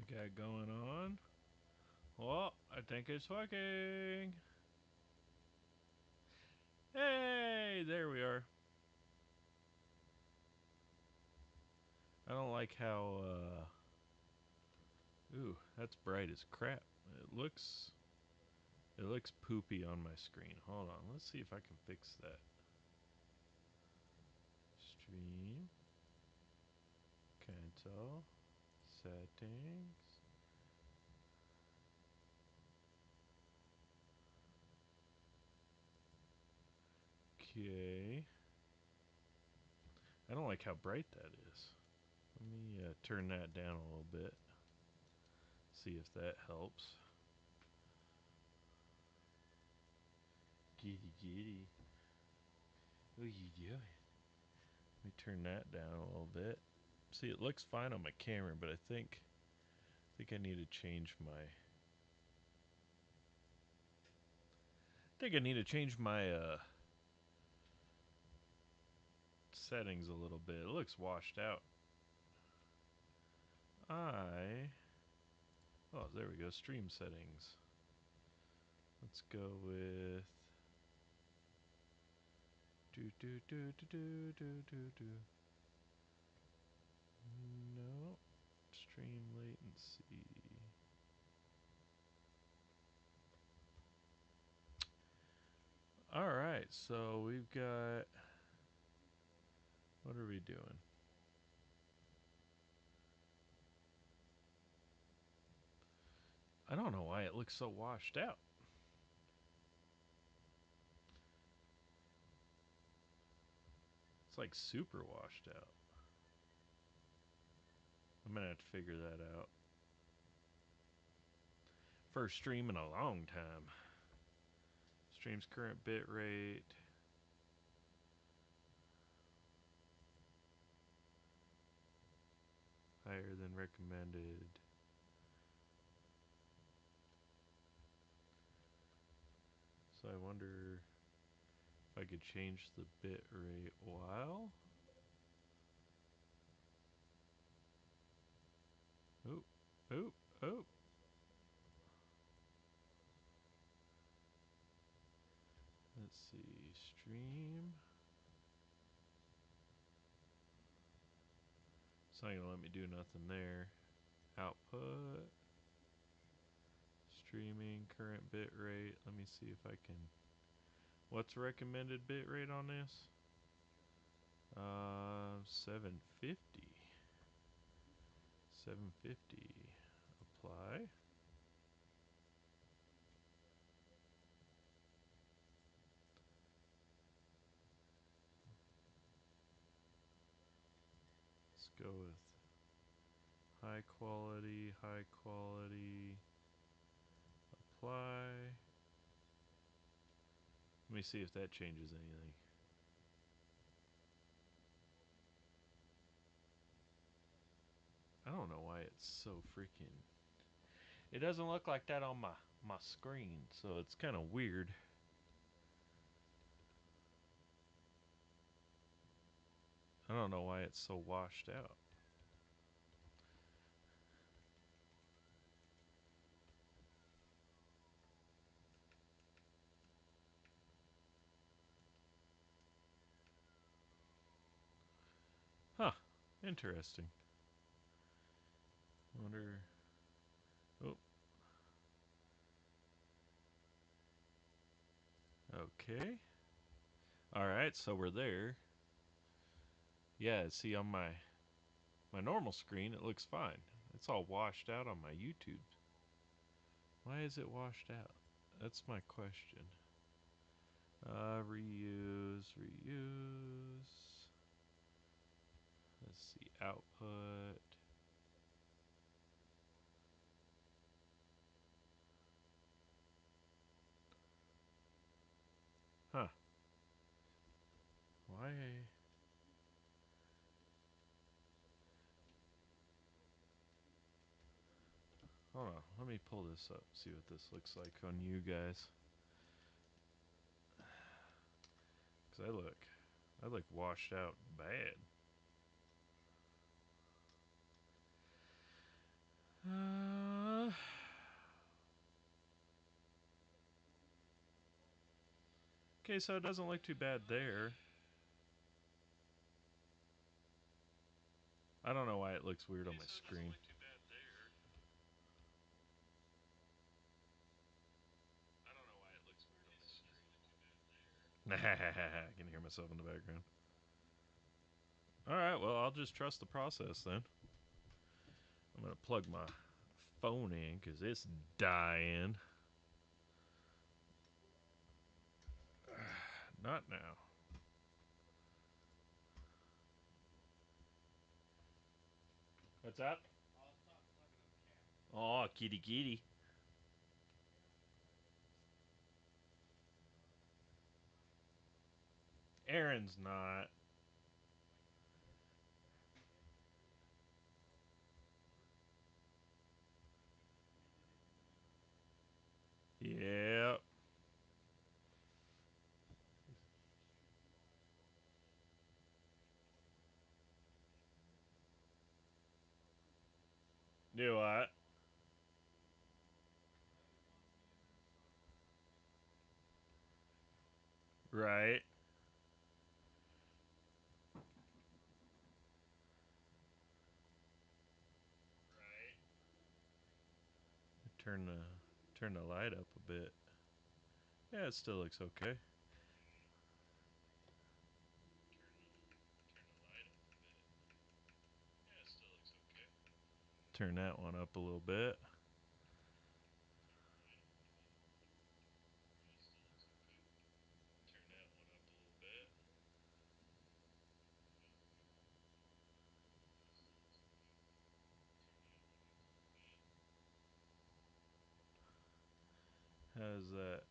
got going on? Well, I think it's working. Hey, there we are. I don't like how, ooh, that's bright as crap. It looks poopy on my screen. Hold on, let's see if I can fix that. Stream, cancel, settings. Okay. I don't like how bright that is. Let me turn that down a little bit. See if that helps. Giddy giddy. What are you doing? Let me turn that down a little bit. See, it looks fine on my camera, but I think I need to change my settings a little bit. It looks washed out. Oh, there we go. Stream settings. Let's go with do. No, stream latency. All right, so we've got. What are we doing? I don't know why it looks so washed out. It's like super washed out. I'm gonna have to figure that out. First stream in a long time. Stream's current bit rate. Higher than recommended. So I wonder if I could change the bit rate while. Oh, oh, oh. Let's see. Stream. It's not gonna let me do nothing there. Output. Streaming current bit rate. Let me see if I can. What's recommended bit rate on this? 750. 750. Apply. Let's go with high quality, apply. Let me see if that changes anything. I don't know why it's so freaking. It doesn't look like that on my screen, so it's kind of weird. I don't know why it's so washed out. Huh. Interesting. I wonder. Oh. Okay. Alright, so we're there. Yeah, see on my normal screen it looks fine. It's all washed out on my YouTube. Why is it washed out? That's my question. Reuse. Let's see, output. Huh. Why? Hold on, let me pull this up, see what this looks like on you guys. Cause I look washed out bad. Uh, okay, so it doesn't look too bad there. I don't know why it looks weird on my screen. I can hear myself in the background. Alright, well, I'll just trust the process then. I'm going to plug my phone in because it's dying. Not now. What's up? Oh, kitty kitty. Aaron's not. Yep. Do what? Right. Turn the light up a bit. Yeah, it still looks okay. Turn that one up a little bit. How's that?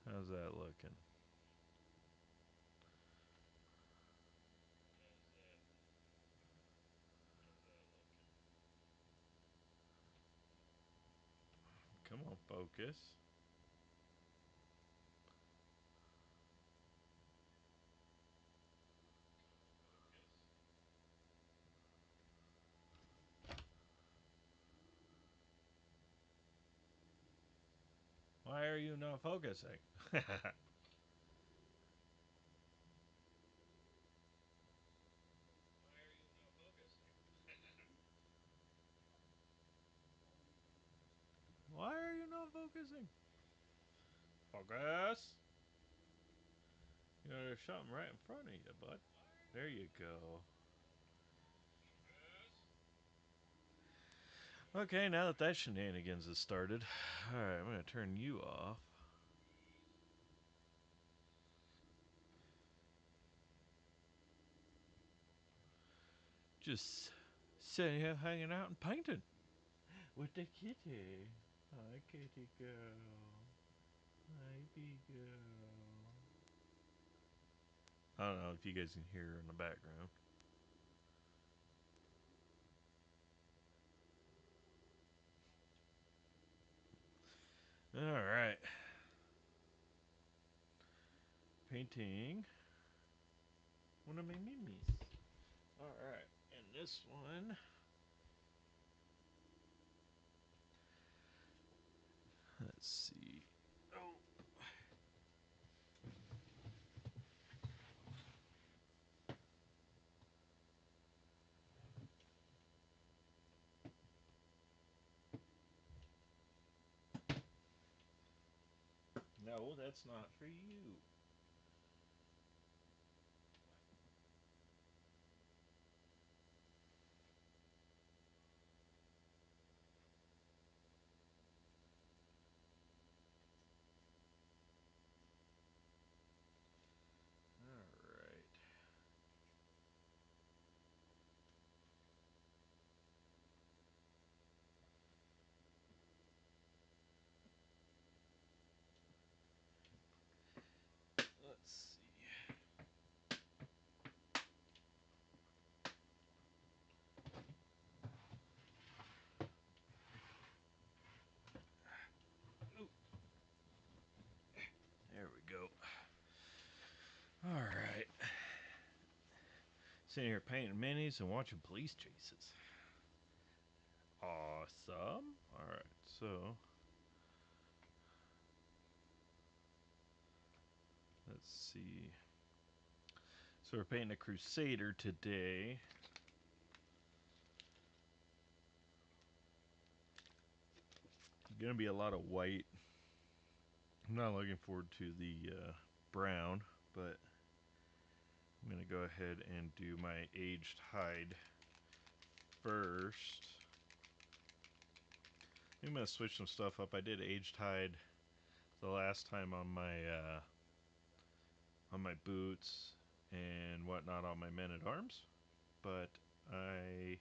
How's that looking? Come on, focus. Why are you not focusing? Why are you not focusing? Focus. You know, there's something right in front of you, bud. There you go. Okay, now that that shenanigans has started, alright, I'm gonna turn you off. Just sitting here hanging out and painting with the kitty. Hi, kitty girl. Hi, big girl. I don't know if you guys can hear her in the background. Alright. Painting one of my mimis. Alright. And this one. Let's see. Oh. No, that's not for you. Alright. Let's see. Ooh, there we go. Alright. Sitting here painting minis and watching police chases. Awesome. Alright, so let's see. So we're painting a Crusader today. Gonna be a lot of white. I'm not looking forward to the brown, but I'm gonna go ahead and do my aged hide first. I'm gonna switch some stuff up. I did aged hide the last time on my boots and whatnot on my men at arms, but I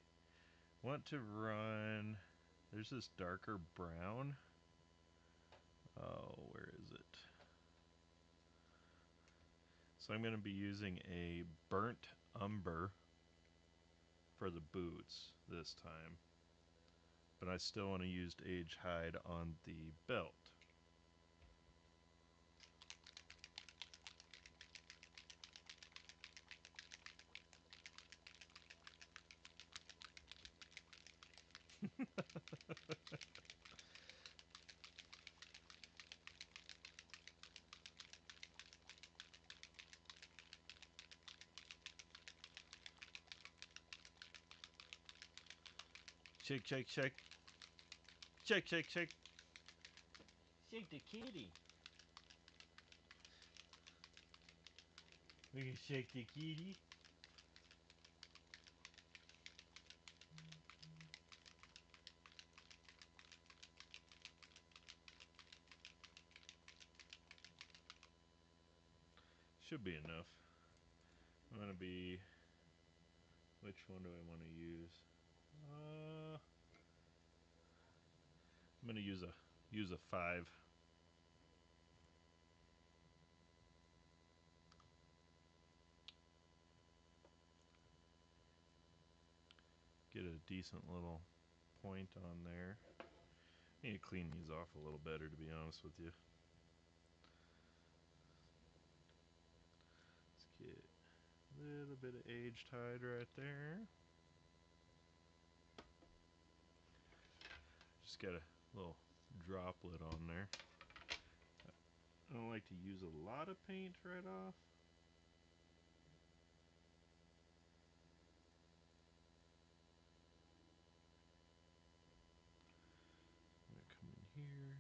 want to run. There's this darker brown. Oh, where is it? So I'm going to be using a burnt umber for the boots this time, but I still want to use aged hide on the belt. Shake, shake, shake. Shake, shake, shake. Shake the kitty. We can shake the kitty. Should be enough. I'm going to be... Which one do I want to use? I'm going to use a 5. Get a decent little point on there. I need to clean these off a little better, to be honest with you. Let's get a little bit of aged hide right there. Just got a little droplet on there. I don't like to use a lot of paint right off. I'm going to come in here.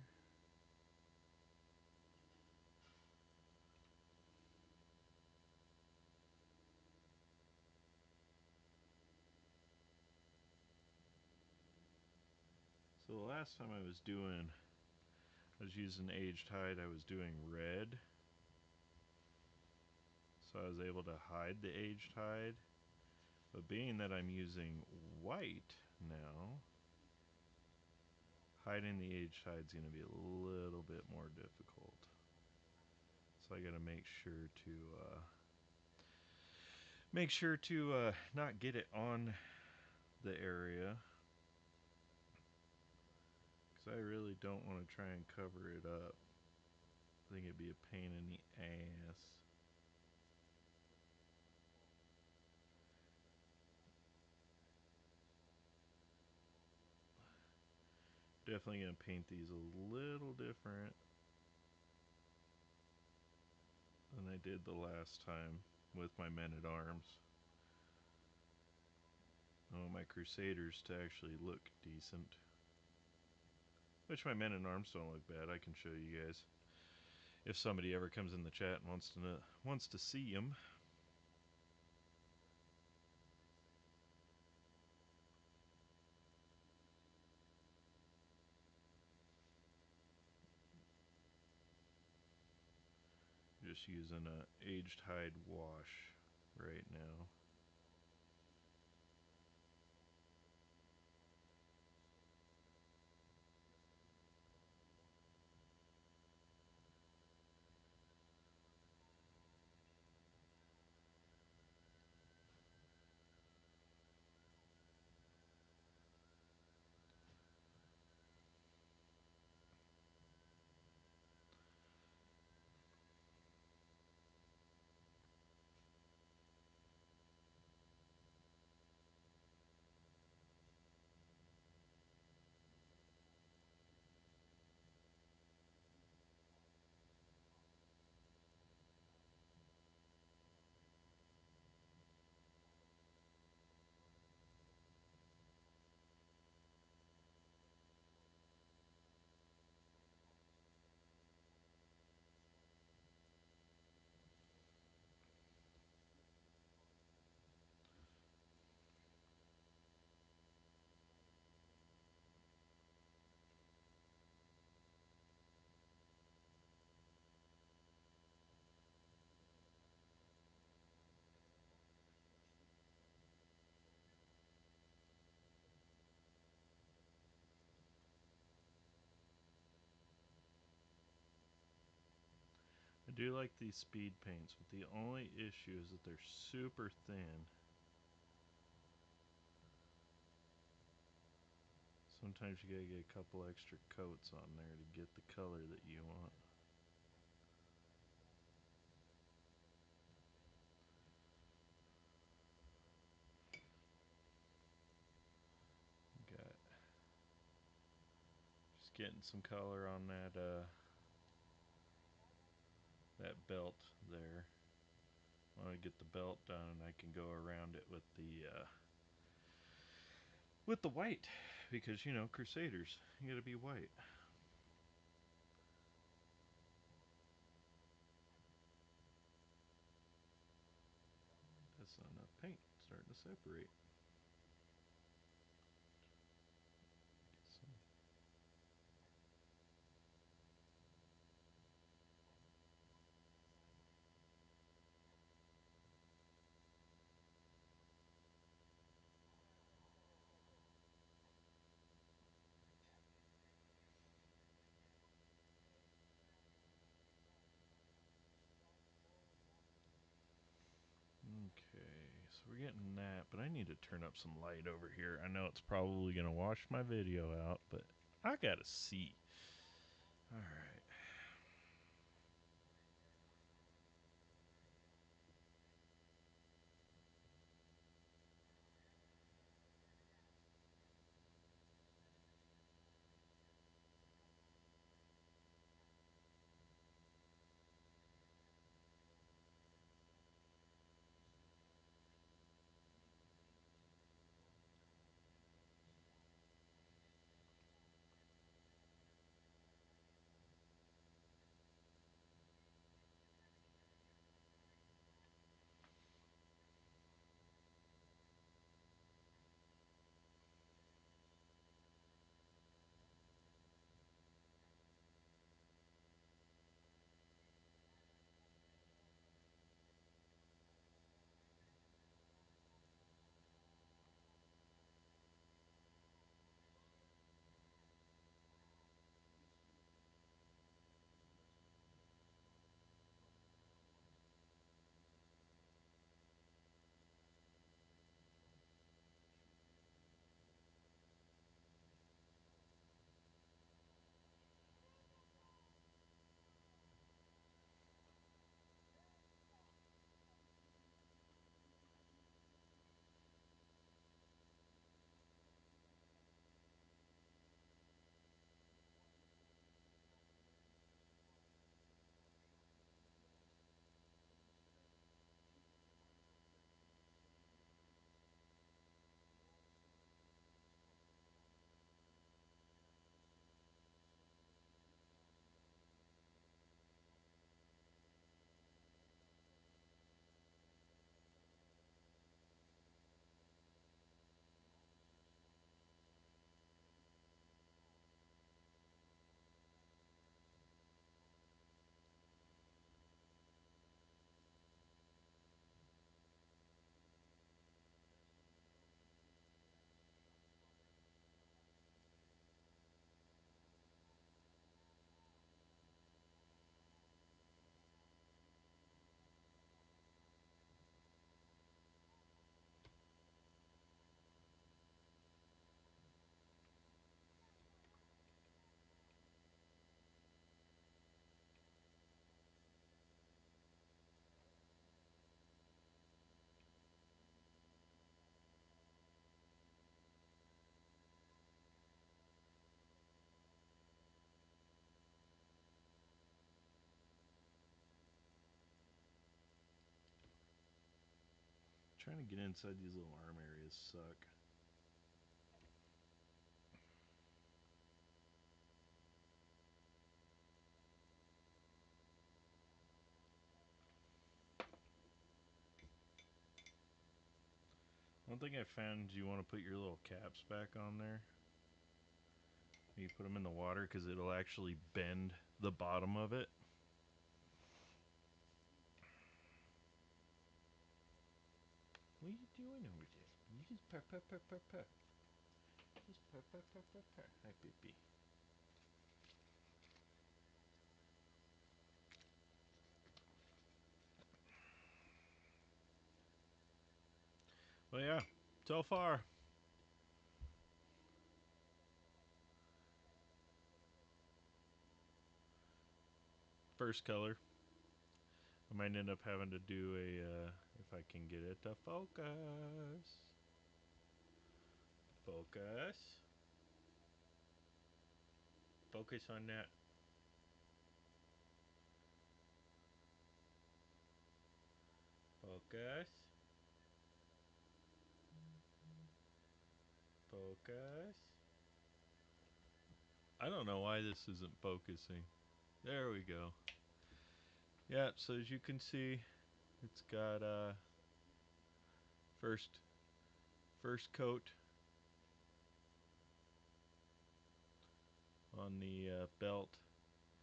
So the last time I was using aged hide, I was doing red. So I was able to hide the aged hide. But being that I'm using white now, hiding the aged hide is going to be a little bit more difficult. So I got to make sure to not get it on the area, because I really don't want to try and cover it up. I think it'd be a pain in the ass. Definitely going to paint these a little different than I did the last time with my men at arms. I want my Crusaders to actually look decent. Which my men at arms don't look bad. I can show you guys if somebody ever comes in the chat and wants to see them. Just using a aged hide wash right now. I do like these speed paints, but the only issue is that they're super thin. Sometimes you gotta get a couple extra coats on there to get the color that you want. Got just getting some color on that belt there. I want to get the belt done, and I can go around it with the white, because Crusaders, you gotta be white. That's not enough paint. It's starting to separate. Some. Okay, so we're getting that, but I need to turn up some light over here. I know it's probably gonna wash my video out, but I gotta see. All right. Trying to get inside these little arm areas suck. One thing I found is you want to put your little caps back on there. You put them in the water because it'll actually bend the bottom of it. What are you doing over there? You just purr, purr, purr, purr, purr. Just purr, purr, purr, purr, purr. Hi, baby. But yeah, so far, first color. I might end up having to do if I can get it to focus. Focus. Focus on that. Focus. Focus. I don't know why this isn't focusing. There we go. Yeah, so as you can see, it's got first first coat on the belt.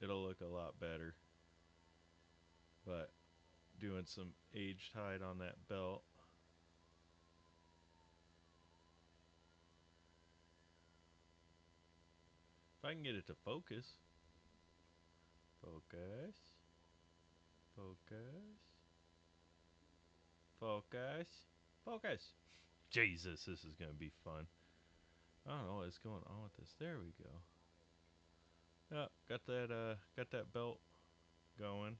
It'll look a lot better. But doing some aged hide on that belt. If I can get it to focus. Focus. Focus. Focus. Focus. Jesus, this is going to be fun. I don't know what's going on with this. There we go. Yeah, got that belt going.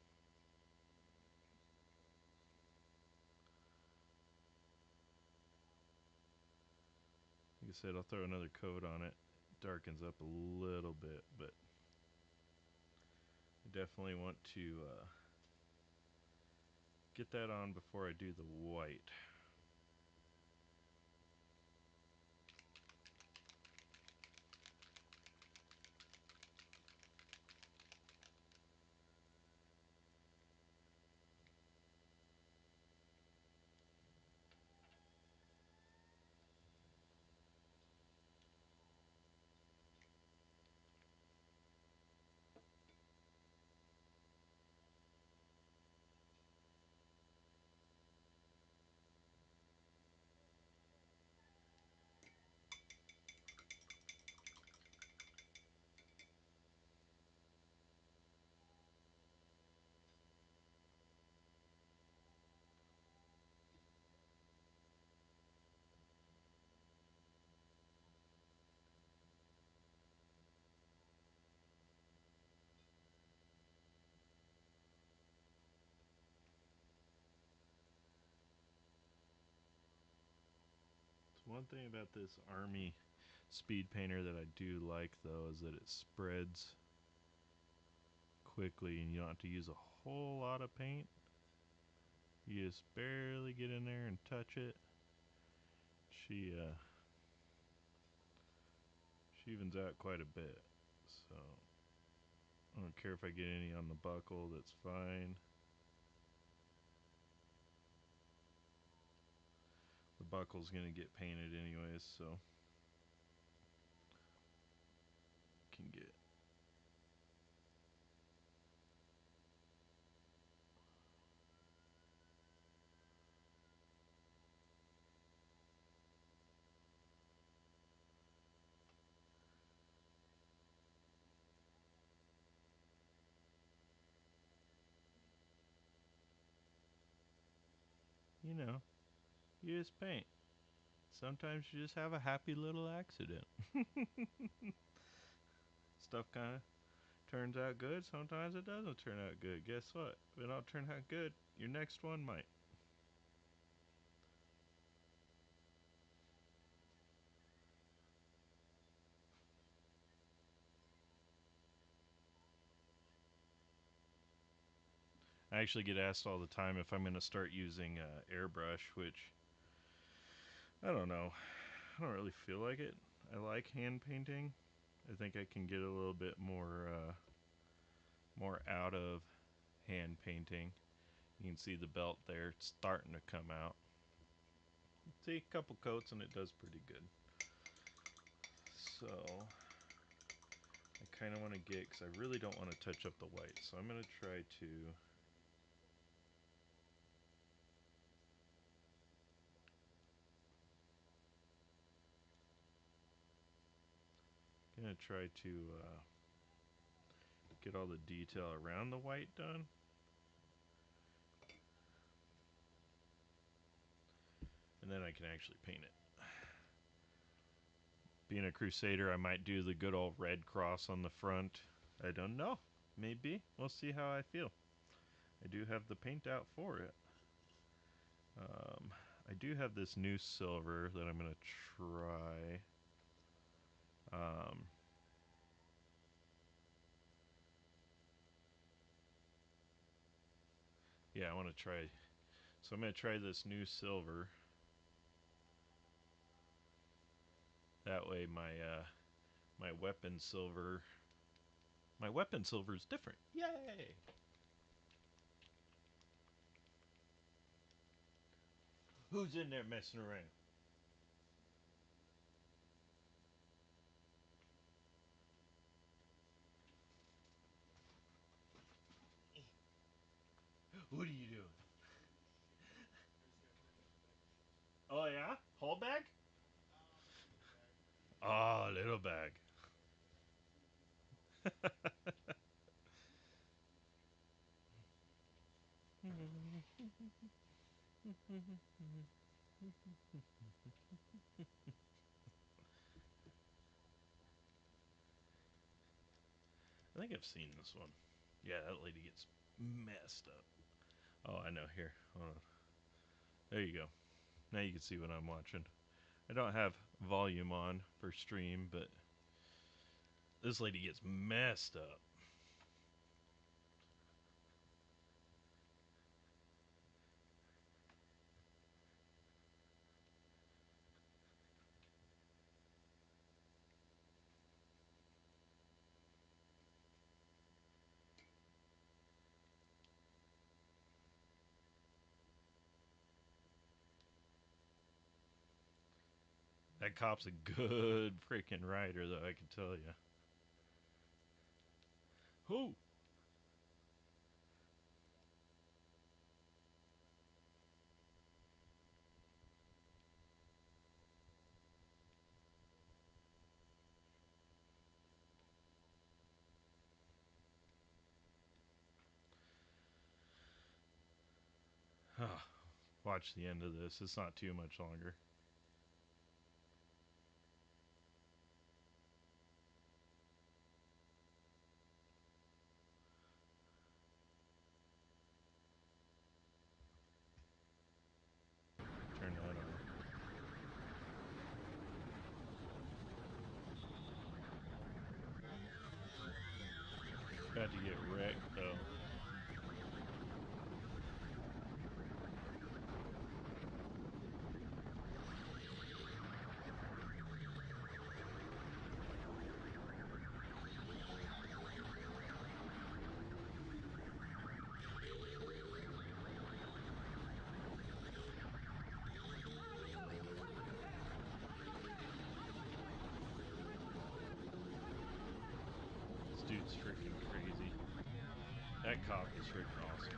Like I said, I'll throw another coat on it. Darkens up a little bit, but I definitely want to get that on before I do the white. So one thing about this Army speed painter that I do like though is that it spreads quickly and you don't have to use a whole lot of paint. You just barely get in there and touch it. She evens out quite a bit. So I don't care if I get any on the buckle, that's fine. The buckle's gonna get painted anyways, so can get. You know, you just paint. Sometimes you just have a happy little accident. Stuff kind of turns out good. Sometimes it doesn't turn out good. Guess what? If it don't turn out good, your next one might. I actually get asked all the time if I'm going to start using airbrush, which I don't know. I don't really feel like it. I like hand painting. I think I can get a little bit more out of hand painting. You can see the belt there; it's starting to come out. See a couple coats and it does pretty good. So I kind of want to get, because I really don't want to touch up the white. So I'm going to try to get all the detail around the white done. And and then I can actually paint it. Being a Crusader, I might do the good old red cross on the front. I don't know. Maybe. We'll see how I feel. I do have the paint out for it. I do have this new silver that I'm going to try. Yeah, I want to try. So I'm going to try this new silver. That way my weapon silver is different. Yay! Who's in there messing around? What are you doing? Oh yeah, whole bag? Oh, little bag. I think I've seen this one. Yeah, that lady gets messed up. Oh, I know. Here, hold on. There you go. Now you can see what I'm watching. I don't have volume on for stream, but this lady gets messed up. That cop's a good freaking rider, though, I can tell you. Who? Watch the end of this. It's not too much longer. Turn that on. About to get wrecked, though. This dude's freaking crazy. That cop is freaking awesome.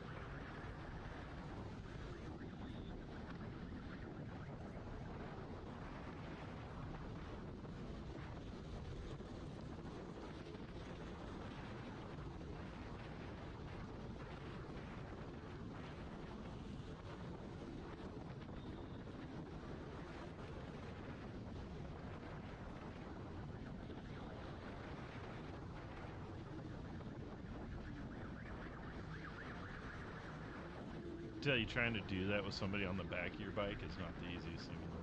Tell you, trying to do that with somebody on the back of your bike is not the easiest thing in the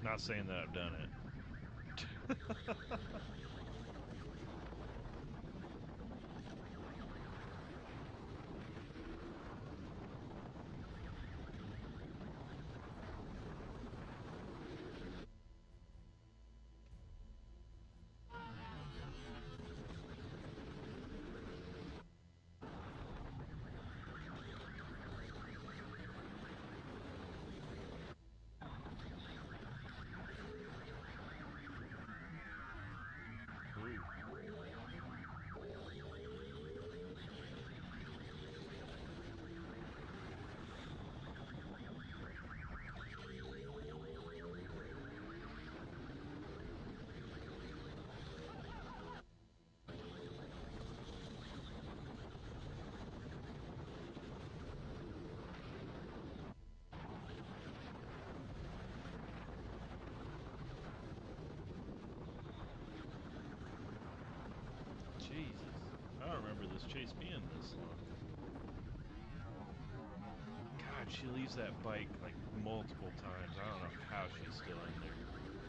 world. Not saying that I've done it. this chase being this long. God, she leaves that bike like multiple times. I don't know how she's still in there.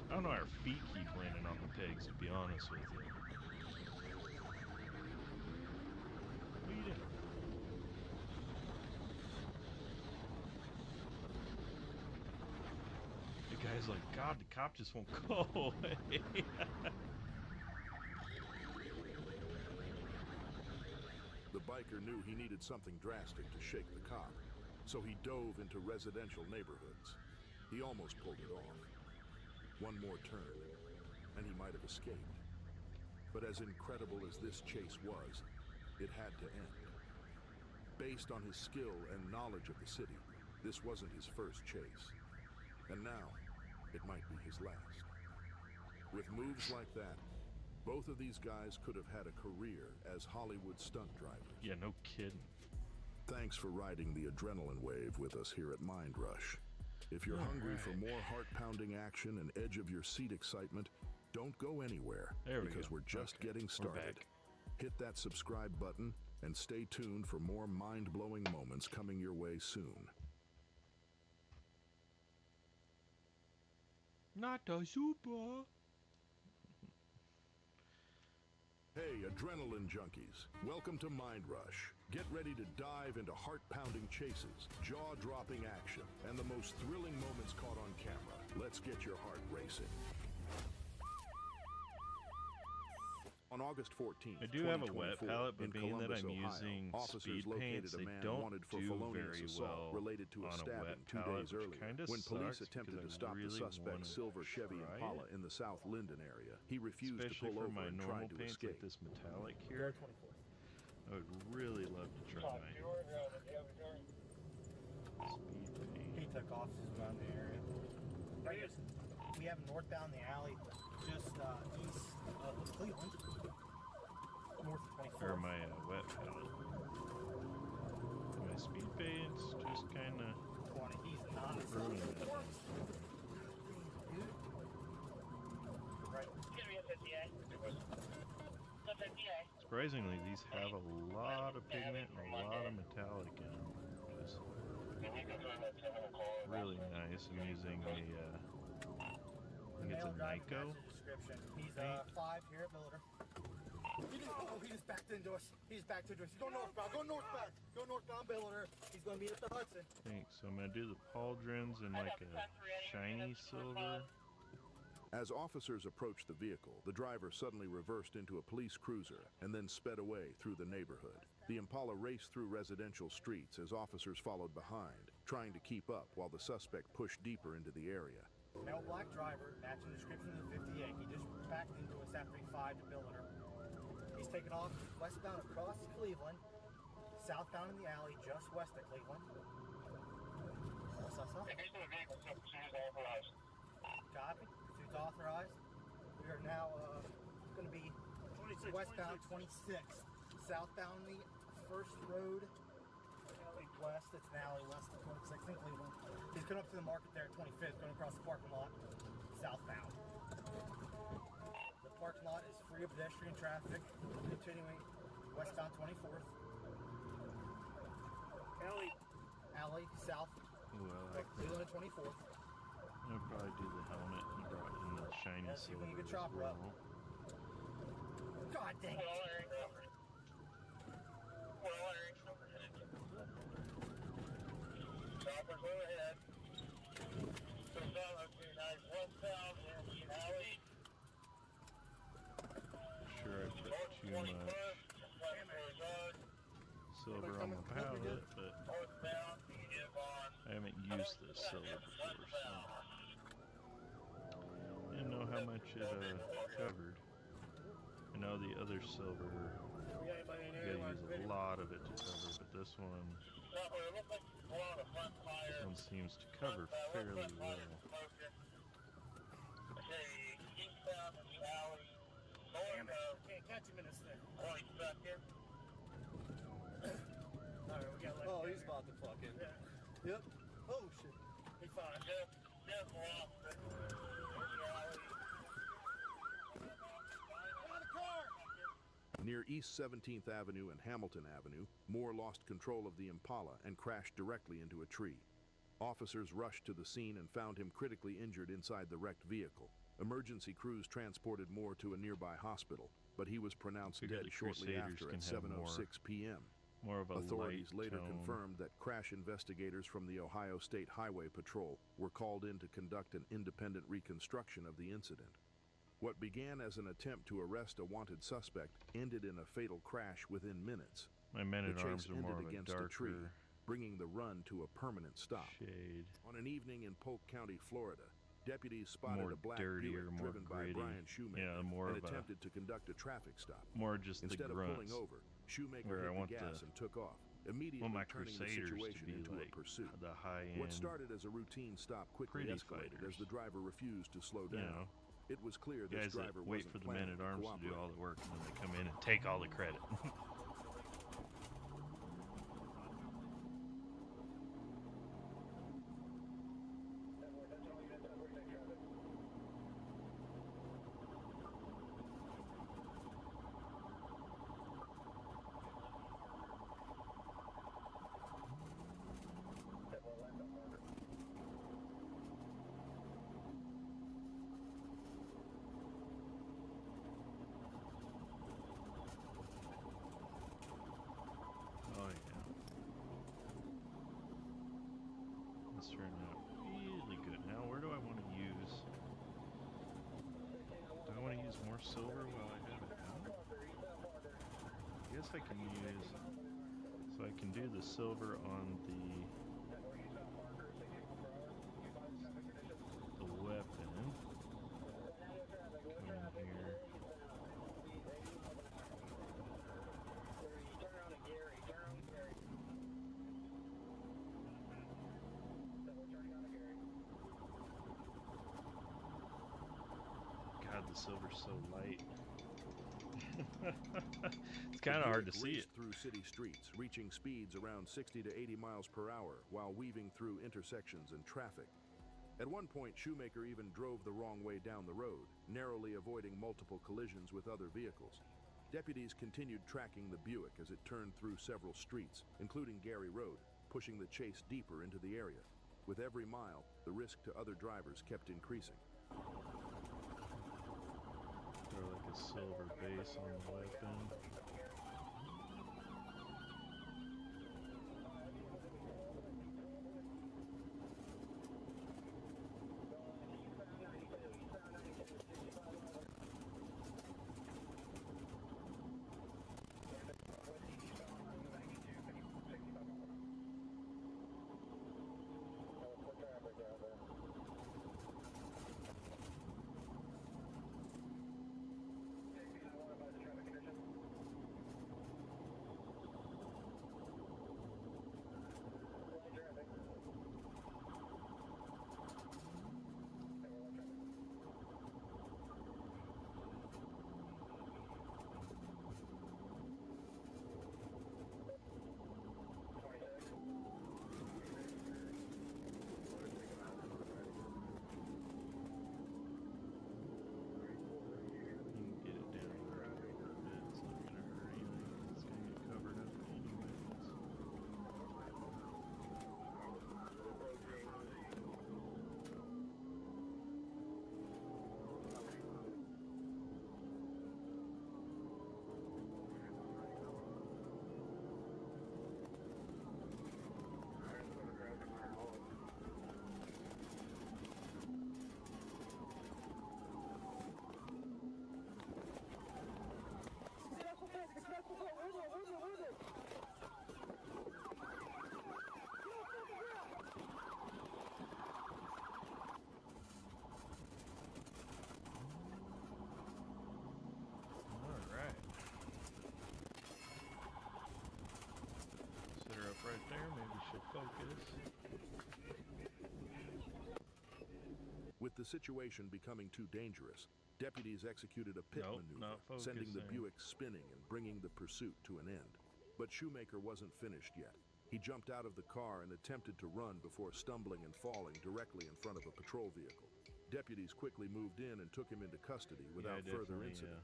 I don't know how her feet keep landing on the pegs, to be honest with you. What are you doing? The guy's like, God, the cop just won't go away. The biker knew he needed something drastic to shake the cop, so he dove into residential neighborhoods. He almost pulled it off. One more turn, and he might have escaped. But as incredible as this chase was, it had to end. Based on his skill and knowledge of the city, this wasn't his first chase. And now, it might be his last. With moves like that, both of these guys could have had a career as Hollywood stunt drivers. Yeah, no kidding. Thanks for riding the adrenaline wave with us here at Mind Rush. If you're hungry for more heart-pounding action and edge-of-your-seat excitement, don't go anywhere, because we're just getting started. Hit that subscribe button and stay tuned for more mind-blowing moments coming your way soon. Not a super. Hey, adrenaline junkies. Welcome to Mind Rush. Get ready to dive into heart-pounding chases, jaw-dropping action, and the most thrilling moments caught on camera. Let's get your heart racing. On August 14th, I do have a wet 2024, palette, but in being that Columbus, I'm Ohio, using officers speed located paints, a they man don't wanted for do felonious very assault well related to a on a stabbing wet 2 palette, days which earlier. kinda When police sucks attempted to because I stop the really suspect's wanna silver Chevy try Impala it. in the South Linden area, he refused Especially to pull for over my and normal tried to paints escape. like this metallic here. I would really love to try speed paint. He took off just around the area. Right here. We have northbound the alley, just east of Cleveland. North of 24th. Or my wet palette. My speed paints just kind of 20. He's not ruined it. Right. Surprisingly, these have a lot of pigment and a lot of metallic in them, which is really nice. I'm using a, I think it's a Nyko. He's 5 here at Builder. He just backed into us. He's backed into us. Go northbound. Go northbound. Go northbound, Builder. He's going to meet at the Hudson. Thanks. So I'm going to do the pauldrons in like a shiny silver. As officers approached the vehicle, the driver suddenly reversed into a police cruiser and then sped away through the neighborhood. The Impala raced through residential streets as officers followed behind, trying to keep up while the suspect pushed deeper into the area. Male black driver, matching the description of the 58. He just backed into us after he fired to Builder. He's taken off westbound across Cleveland, southbound in the alley just west of Cleveland. What's that sound? Copy. Pursuit's authorized. We are now going to be westbound 26, southbound the first road west. It's an alley west of 26 in Cleveland. He's coming up to the market there at 25th, going across the parking lot, southbound. The parking lot is free of pedestrian traffic, continuing westbound 24th. Alley south, Cleveland at 24th. I'll probably do the helmet in the shiny silver you can as chop her well. up. God dang it! Choppers overhead. Westbound in the alley. Sure, I put too much silver on my palette, but I haven't used this silver before, so I didn't know how much it covered. I know the other silver, you gotta use a lot of it to cover, but this one seems to cover fairly well. Damn it! Can't catch him in this thing. Alright, we got like. Oh, he's about to fucking. Yeah. Yep. Oh shit. He's fine. Near East 17th Avenue and Hamilton Avenue, Moore lost control of the Impala and crashed directly into a tree. Officers rushed to the scene and found him critically injured inside the wrecked vehicle. Emergency crews transported Moore to a nearby hospital, but he was pronounced Figure dead the shortly Crusaders after can at have 7:06 p.m. more of a Authorities light later tone. confirmed that crash investigators from the Ohio State Highway Patrol were called in to conduct an independent reconstruction of the incident. What began as an attempt to arrest a wanted suspect ended in a fatal crash within minutes. My men-at-arms chase are more ended of a against a tree, darker bringing the run to a permanent stop. shade. On an evening in Polk County, Florida, deputies spotted More a black dirtier, Buick more driven gritty. by Brian Shoemaker Yeah, more and of a- attempted to conduct a traffic stop. More just Instead the of grunts. pulling over, Shoemaker where I hit want the gas the- and took off, I immediately want my turning the Crusaders to situation be into like a pursuit. the high-end. What started as a routine stop quickly pretty escalated fighters. as the driver refused to slow You down. know, It was clear this guys that driver wait wasn't for the planning to men-at-arms to do cooperate. all the work, and then they come in and take all the credit. Oh yeah. This turned out really good. Now where do I want to use? Do I want to use more silver while I have it out? I guess I can use, so I can do the silver on the weapon. Come in here. God, the silver's so light. It's kind of hard to see it. Raced through city streets, reaching speeds around 60 to 80 miles per hour while weaving through intersections and traffic. At one point, Shoemaker even drove the wrong way down the road, narrowly avoiding multiple collisions with other vehicles. Deputies continued tracking the Buick as it turned through several streets, including Gary Road, pushing the chase deeper into the area. With every mile, the risk to other drivers kept increasing. Throw like a silver base on the weapon. Right there, maybe she'll focus. With the situation becoming too dangerous, deputies executed a pit maneuver, sending the Buick spinning and bringing the pursuit to an end. But Shoemaker wasn't finished yet. He jumped out of the car and attempted to run before stumbling and falling directly in front of a patrol vehicle. Deputies quickly moved in and took him into custody without further incident.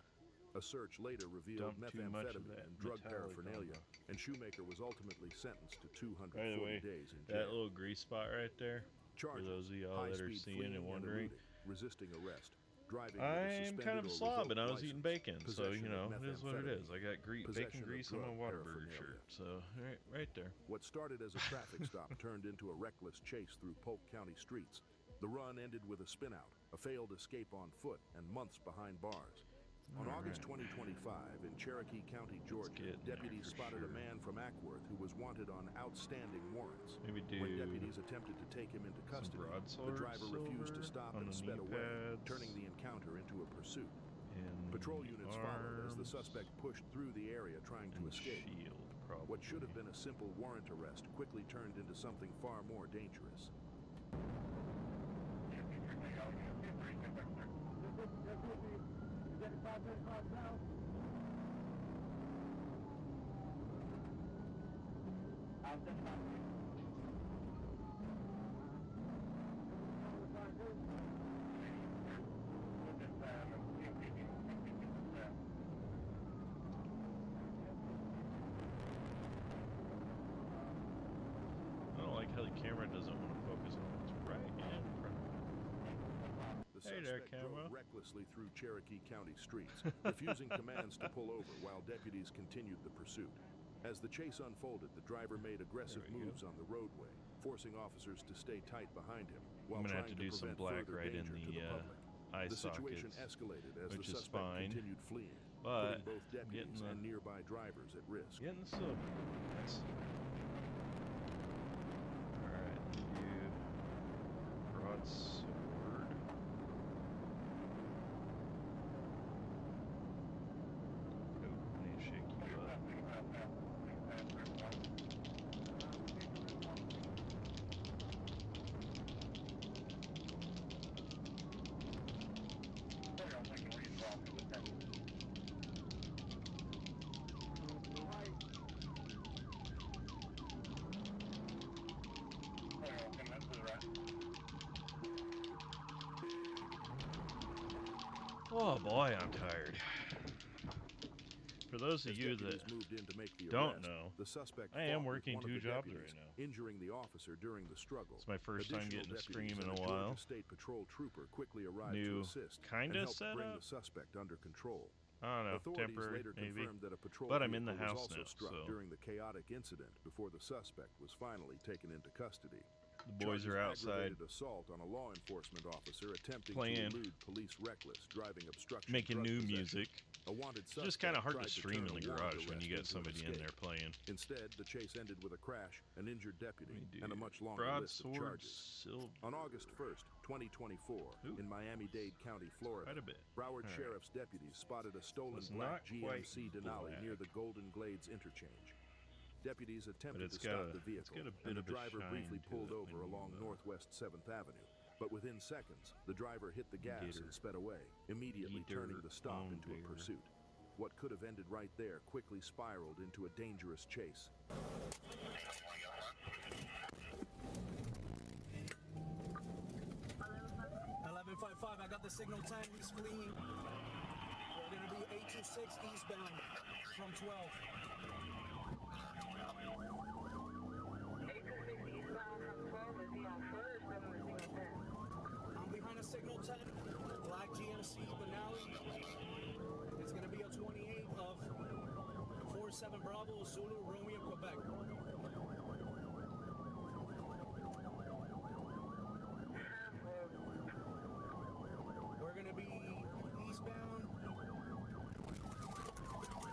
A search later revealed Dump too much of methamphetamine that and drug metallic paraphernalia, on and Shoemaker was ultimately sentenced to By the 240 way, days in that jail. little grease spot right there, for Charges: those of y'all that are high-speed seeing and fleeing and wondering, eluding, resisting arrest, driving with a I'm kind suspended of a or slob and revoked I was eating license, bacon, so possession you know, of it is what it is. I methamphetamine, got bacon possession of grease on my drug Whataburger paraphernalia. shirt, so right there. What started as a traffic stop turned into a reckless chase through Polk County streets. The run ended with a spinout, a failed escape on foot, and months behind bars. On August 2025, in Cherokee County, Georgia, get in there deputies for spotted a sure. man from Ackworth who was wanted on outstanding warrants. Maybe When do deputies attempted to take him into some custody, the broadsword driver refused to silver stop on and the sped knee away, pads turning the encounter into a pursuit. and Patrol the units followed as the arms suspect pushed through the area trying and to the escape. shield, probably. What should have been a simple warrant arrest quickly turned into something far more dangerous. I don't like how the camera doesn't want to focus on what's right in front of me. The Hey there, suspect drove camera. recklessly through Cherokee County streets, refusing commands to pull over while deputies continued the pursuit. As the chase unfolded, the driver made aggressive There we moves on the roadway, forcing officers to stay tight behind him while I'm gonna have trying to do to some prevent black further right in danger to the the public. eye The situation sockets, escalated as the which is suspect fine, continued fleeing, but putting both deputies getting the and nearby drivers at risk. getting the silver. Nice. All right, you broadsword. Nope, I need to shake you up. Oh boy, I'm tired. For those of As you deputies that moved in to make the don't arrest, know, the suspect I am fought working with one 2 of the jobs deputies, right now. injuring the officer during the struggle. It's my first time Additional getting a deputies stream in and a a Georgia while. State Patrol trooper quickly arrived to New assist and kinda helped bring setup. the suspect under control. I don't know, Authorities temporary later maybe. confirmed that a patrol But I'm in the vehicle was house also now, struck so during the chaotic incident before the suspect was finally taken into custody. the boys Charges are outside aggravated assault on a law enforcement officer attempting to playing, elude police reckless driving obstruction, making drug new possession. music. A wanted It's just kind of suspect hard to tried stream turn in the a warrant garage when you arrest got into an somebody in escape. there playing. Instead, the chase ended with a crash, an injured deputy, Let me do and a much longer list of broadsword charges. silver. On August 1st, 2024, Ooh, in Miami-Dade County, Florida, quite a bit. Broward All right. Sheriff's deputies spotted a stolen It's black not quite GMC Denali near black, the Golden Glades interchange. Deputies but attempted it's to got stop a the vehicle, bit and of the a driver shine briefly to pulled it over when along you, Northwest 7th Avenue. But within seconds, the driver hit the gas Gator. and sped away, immediately Gator turning the stop phone into a bear. pursuit. What could have ended right there quickly spiraled into a dangerous chase. 1155, I got the signal 10, he's fleeing. We're gonna be 826 eastbound from 12. 826 eastbound from 12, is he on foot or still on the signal 10? I'm behind a signal 10, black GMC Benelli. It's gonna be a 28 of 47 Bravo, Zulu, Romeo, Quebec. We're gonna be eastbound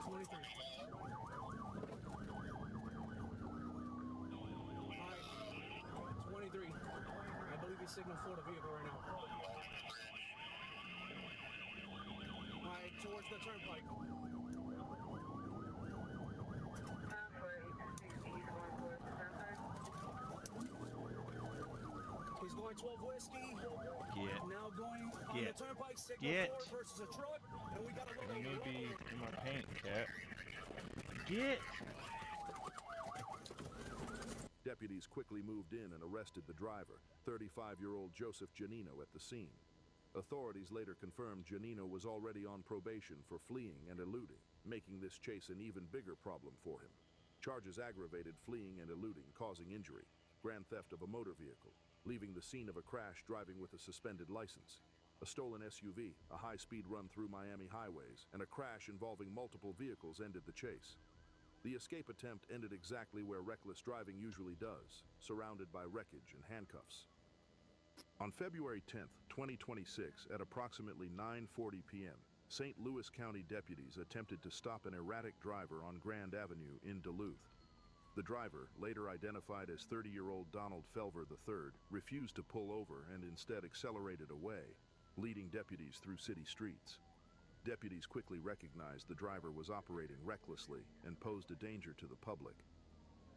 23. Alright, 23. I believe he's signal for the vehicle right now. Alright, towards the turnpike. For 826 east, going towards the turnpike. He's going 12 whiskey. Get. Now going on Get. the turnpike, signal Get. 4 versus a truck, and we got a Let little me be in my paint, cat. Get. Deputies quickly moved in and arrested the driver, 35-year-old Joseph Janino, at the scene. Authorities later confirmed Giannino was already on probation for fleeing and eluding, making this chase an even bigger problem for him. Charges aggravated fleeing and eluding, causing injury, grand theft of a motor vehicle, leaving the scene of a crash driving with a suspended license, a stolen SUV, a high-speed run through Miami highways, and a crash involving multiple vehicles ended the chase. The escape attempt ended exactly where reckless driving usually does, surrounded by wreckage and handcuffs. On February 10th, 2026, at approximately 9:40 p.m., St. Louis County deputies attempted to stop an erratic driver on Grand Avenue in Duluth. The driver, later identified as 30-year-old Donald Felver III, refused to pull over and instead accelerated away, leading deputies through city streets. Deputies quickly recognized the driver was operating recklessly and posed a danger to the public.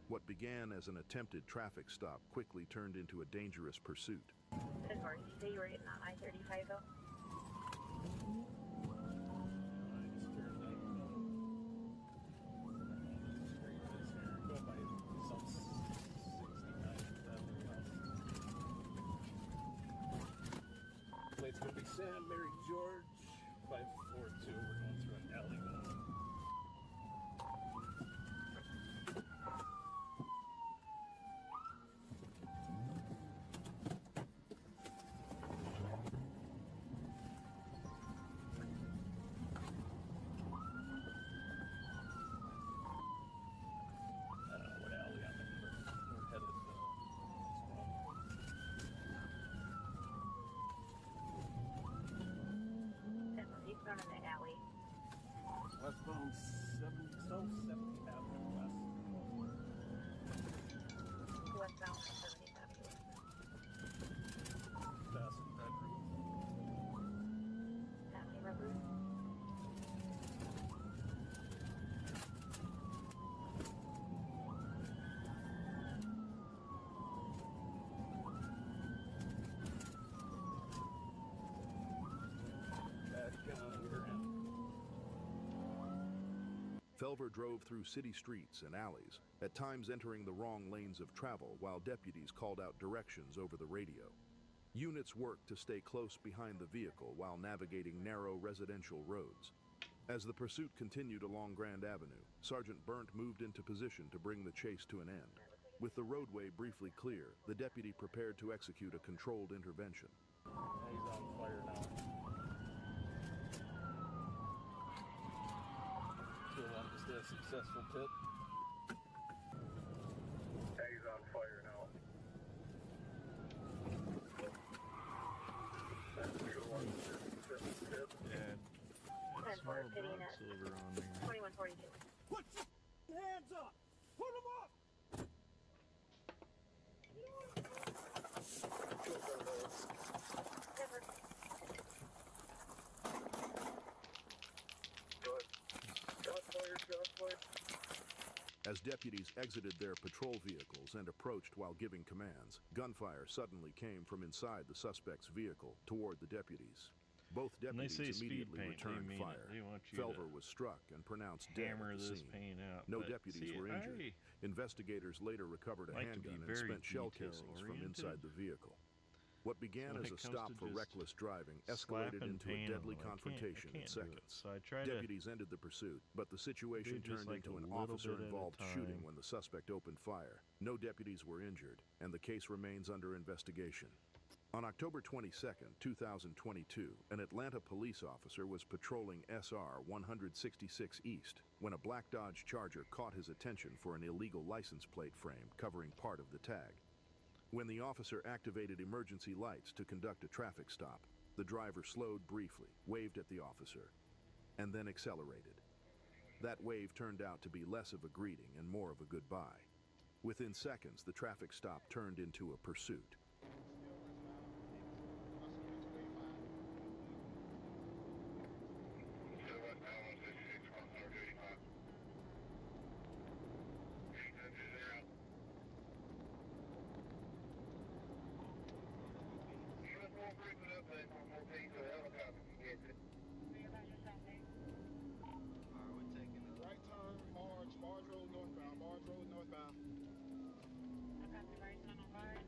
What began as an attempted traffic stop quickly turned into a dangerous pursuit. Good morning. Did you say you were getting on I-35 though? Plate's gonna be Sam, Mary George, 542. We're going through an alleyway. I don't know what alley I'm in, but we're headed this one. And he's going in the alley. Westbound 70 Avenue West. Westbound 70th Avenue. Passing Red Route. Passing Red Route. Back on your end. Felver drove through city streets and alleys, at times entering the wrong lanes of travel while deputies called out directions over the radio. Units worked to stay close behind the vehicle while navigating narrow residential roads. As the pursuit continued along Grand Avenue, Sergeant Burnt moved into position to bring the chase to an end. With the roadway briefly clear, the deputy prepared to execute a controlled intervention. He's on fire now. 201 just did a successful tip. He's on fire now. Yeah. And Small we're pitting broad at silver on there. 2142. Put your hands up! Put them up! Never. As deputies exited their patrol vehicles and approached while giving commands, gunfire suddenly came from inside the suspect's vehicle toward the deputies. Both When they deputies say speed immediately paint, they returned mean fire. it. They want you Felver to was struck and pronounced dead hammer at the this scene. paint out. No but deputies see, were injured. Investigators later recovered a like to be handgun and very spent shell detail casings from oriented. inside the vehicle. What began when as it a comes stop to for just reckless driving slap escalated and into a paint 'em, deadly I can't confrontation in do it. seconds. So I try to Deputies ended the pursuit, but the situation do just turned like into a an little bit at a officer-involved shooting time. when the suspect opened fire. No deputies were injured, and the case remains under investigation. On October 22, 2022, an Atlanta police officer was patrolling SR 166 East when a black Dodge Charger caught his attention for an illegal license plate frame covering part of the tag. When the officer activated emergency lights to conduct a traffic stop, the driver slowed briefly, waved at the officer, and then accelerated. That wave turned out to be less of a greeting and more of a goodbye. Within seconds, the traffic stop turned into a pursuit. Right turn, Barge Road northbound, Barge Road northbound. I've got the right on Barge.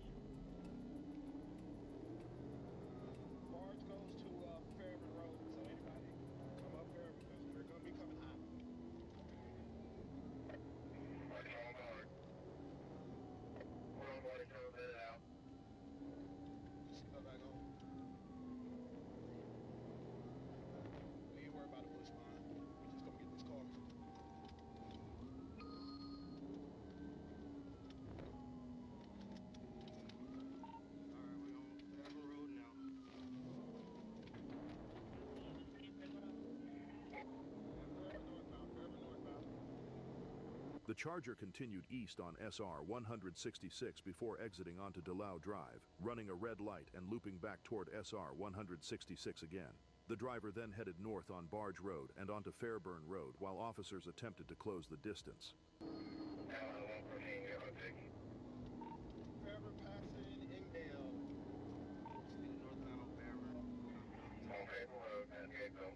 The Charger continued east on SR 166 before exiting onto Delau Drive, running a red light and looping back toward SR 166 again. The driver then headed north on Barge Road and onto Fairburn Road while officers attempted to close the distance. Fairburn passing Ingdale. Northbound on Fairburn. Okay, road, and get go.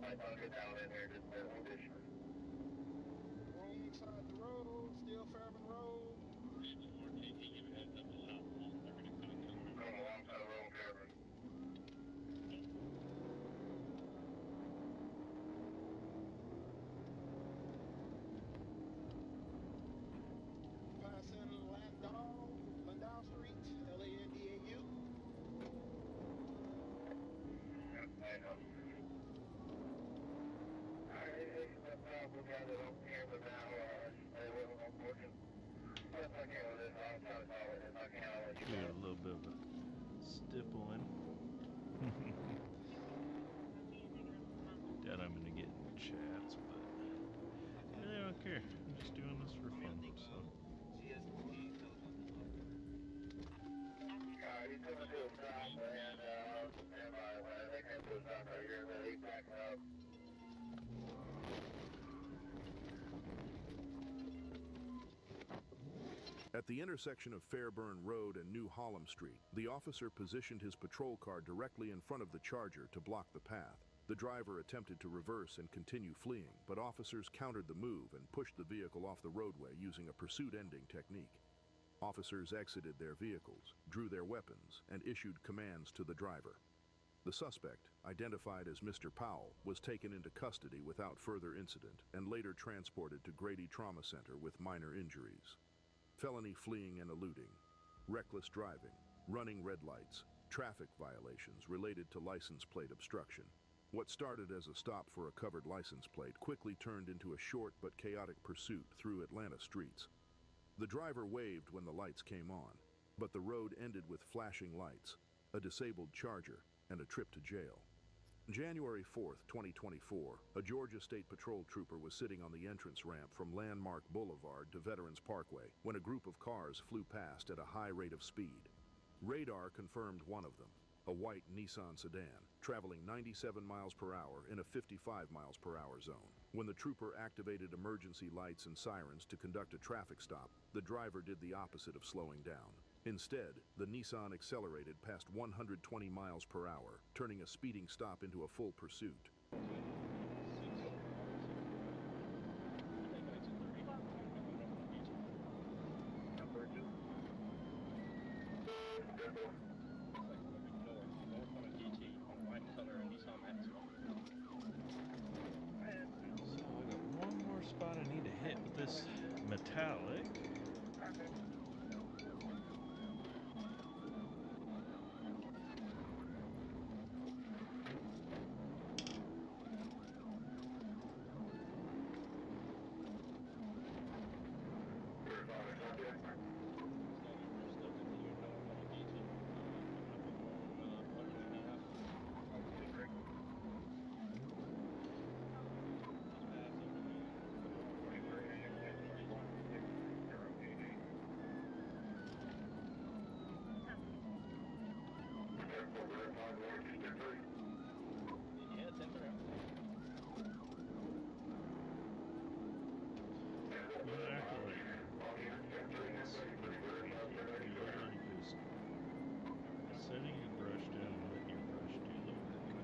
I thought it down in there, just that one dish. Wrong side the road, still Fairburn Road. Come along side the road, Fairburn. Passing Landau Street, Landau. Yep, I know. We got it up here, but now, I wasn't working. But if I can with it, I'll try to call it. If I can, I'll let you Get know. a little bit of a stipple in. Doubt I'm gonna get in chats, but I don't care. I'm just doing this for fun. So He's gonna do a stop and, stand by when they can do a stop right here, but he's backing up. At the intersection of Fairburn Road and New Hallam Street, the officer positioned his patrol car directly in front of the Charger to block the path. The driver attempted to reverse and continue fleeing, but officers countered the move and pushed the vehicle off the roadway using a pursuit-ending technique. Officers exited their vehicles, drew their weapons, and issued commands to the driver. The suspect, identified as Mr. Powell, was taken into custody without further incident and later transported to Grady Trauma Center with minor injuries. Felony fleeing and eluding, reckless driving, running red lights, traffic violations related to license plate obstruction. What started as a stop for a covered license plate quickly turned into a short but chaotic pursuit through Atlanta streets. The driver waved when the lights came on, but the road ended with flashing lights, a disabled Charger, and a trip to jail. January 4th, 2024, a Georgia State Patrol trooper was sitting on the entrance ramp from Landmark Boulevard to Veterans Parkway when a group of cars flew past at a high rate of speed. Radar confirmed one of them, a white Nissan sedan, traveling 97 miles per hour in a 55 miles per hour zone. When the trooper activated emergency lights and sirens to conduct a traffic stop, the driver did the opposite of slowing down. Instead, the Nissan accelerated past 120 miles per hour, turning a speeding stop into a full pursuit. So I got one more spot I need to hit with this metallic. Setting your brush down and letting your brush do the work.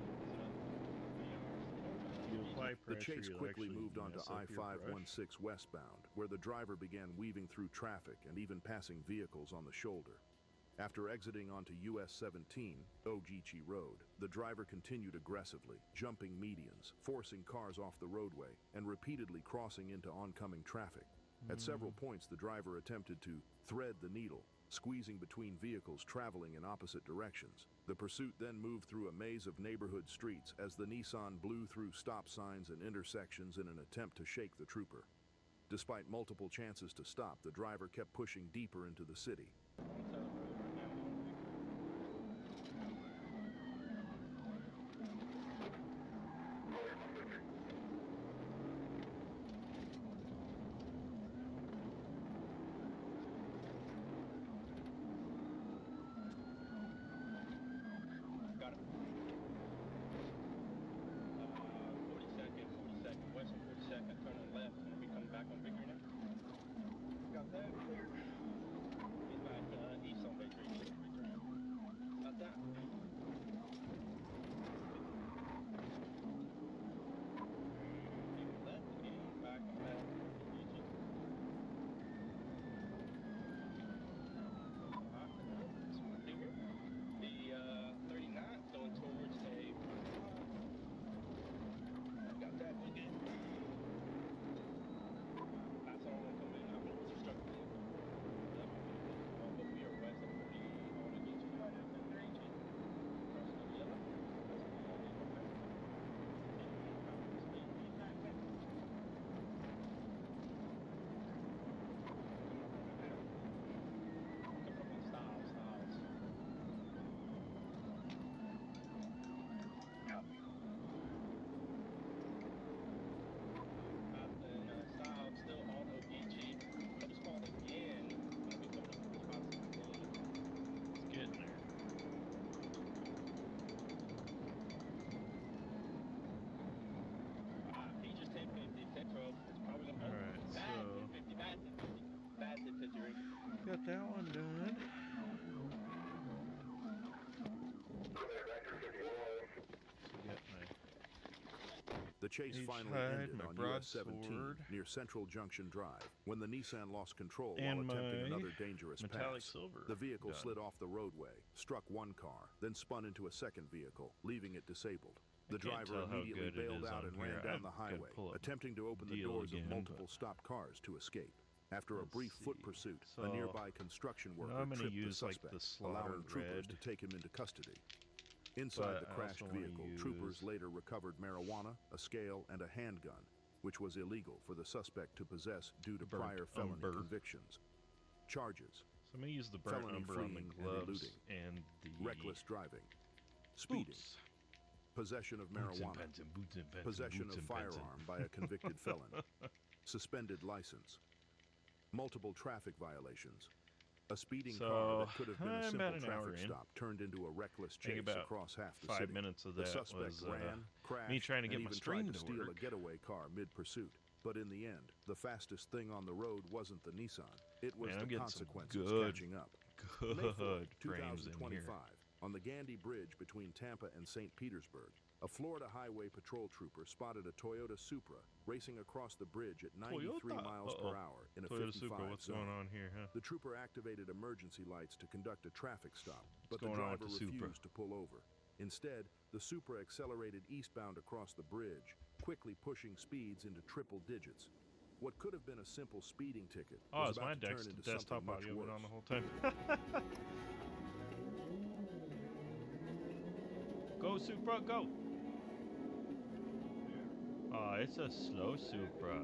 You apply The pressure, chase you'll quickly actually moved onto mess up your brush. I-516 westbound, where the driver began weaving through traffic and even passing vehicles on the shoulder. After exiting onto US 17, Ogeechee Road, the driver continued aggressively, jumping medians, forcing cars off the roadway, and repeatedly crossing into oncoming traffic. At several points, the driver attempted to thread the needle, squeezing between vehicles traveling in opposite directions. The pursuit then moved through a maze of neighborhood streets as the Nissan blew through stop signs and intersections in an attempt to shake the trooper. Despite multiple chances to stop, the driver kept pushing deeper into the city. The chase Each finally side, ended my on US 17 broadsword. near Central Junction Drive when the Nissan lost control And while attempting my another dangerous metallic pass. silver The vehicle gun. slid off the roadway, struck one car, then spun into a second vehicle, leaving it disabled. The I can't driver tell how immediately good it bailed is out on and here. ran down I've the gotta highway, pull up attempting to open the deal doors again, of but multiple stopped cars to escape. After a let's brief foot see. pursuit, So, a nearby construction you know, worker I'm gonna tripped the use like suspect, the slaughtered allowing troopers red, to take him into custody. Inside but the I crashed also want vehicle, to troopers use later recovered marijuana, a scale, and a handgun, which was illegal for the suspect to possess due to burnt prior felony umber. convictions. Charges: So I'm gonna use the burnt felony umber on the fleeing and gloves eluding, and the reckless driving, speeding, boots. possession of Boots and marijuana, pants and boots and pants possession and boots of and pants firearm by a convicted felon, suspended license, multiple traffic violations, a speeding car So that could have been a I'm simple about an hour traffic in. stop turned into a reckless I think chase about across half the 5 city. minutes of The that suspect was ran, crashed, me trying to and get my even tried stream to to steal a work. getaway car mid-pursuit. But in the end, the fastest thing on the road wasn't the Nissan. It was Man, I'm the getting some consequences good, catching up. May 4th, good frames in 2025, here. on the Gandy Bridge between Tampa and St. Petersburg, a Florida Highway Patrol trooper spotted a Toyota Supra racing across the bridge at 93 Toyota. miles per hour in a Toyota 55 Supra, what's zone. going on here, huh? The trooper activated emergency lights to conduct a traffic stop, but the going on with driver the Supra? refused to pull over. Instead, the Supra accelerated eastbound across the bridge, quickly pushing speeds into triple digits. What could have been a simple speeding ticket Oh, was is my about to turn into desktop something much audio been worse. on the whole time? Go, Supra, go! Oh, it's a slow Supra.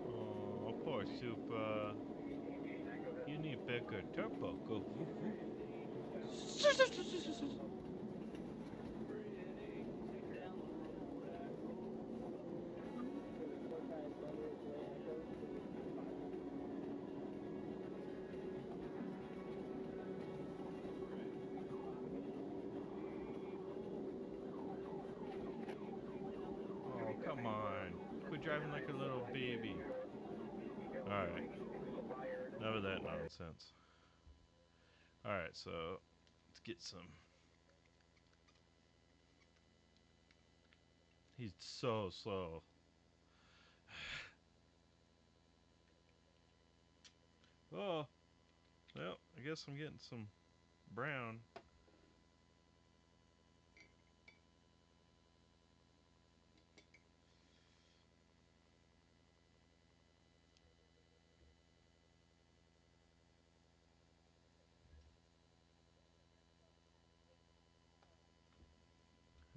Oh, poor Supra. You need bigger turbo. Go. Oh, come on. Quit driving like a little baby. Alright. None of that nonsense. Alright, so let's get some. He's so slow. Oh, well, I guess I'm getting some brown.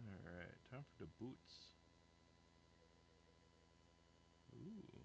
Alright, time for the boots. Ooh.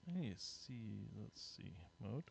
I see. Let's see. Mode.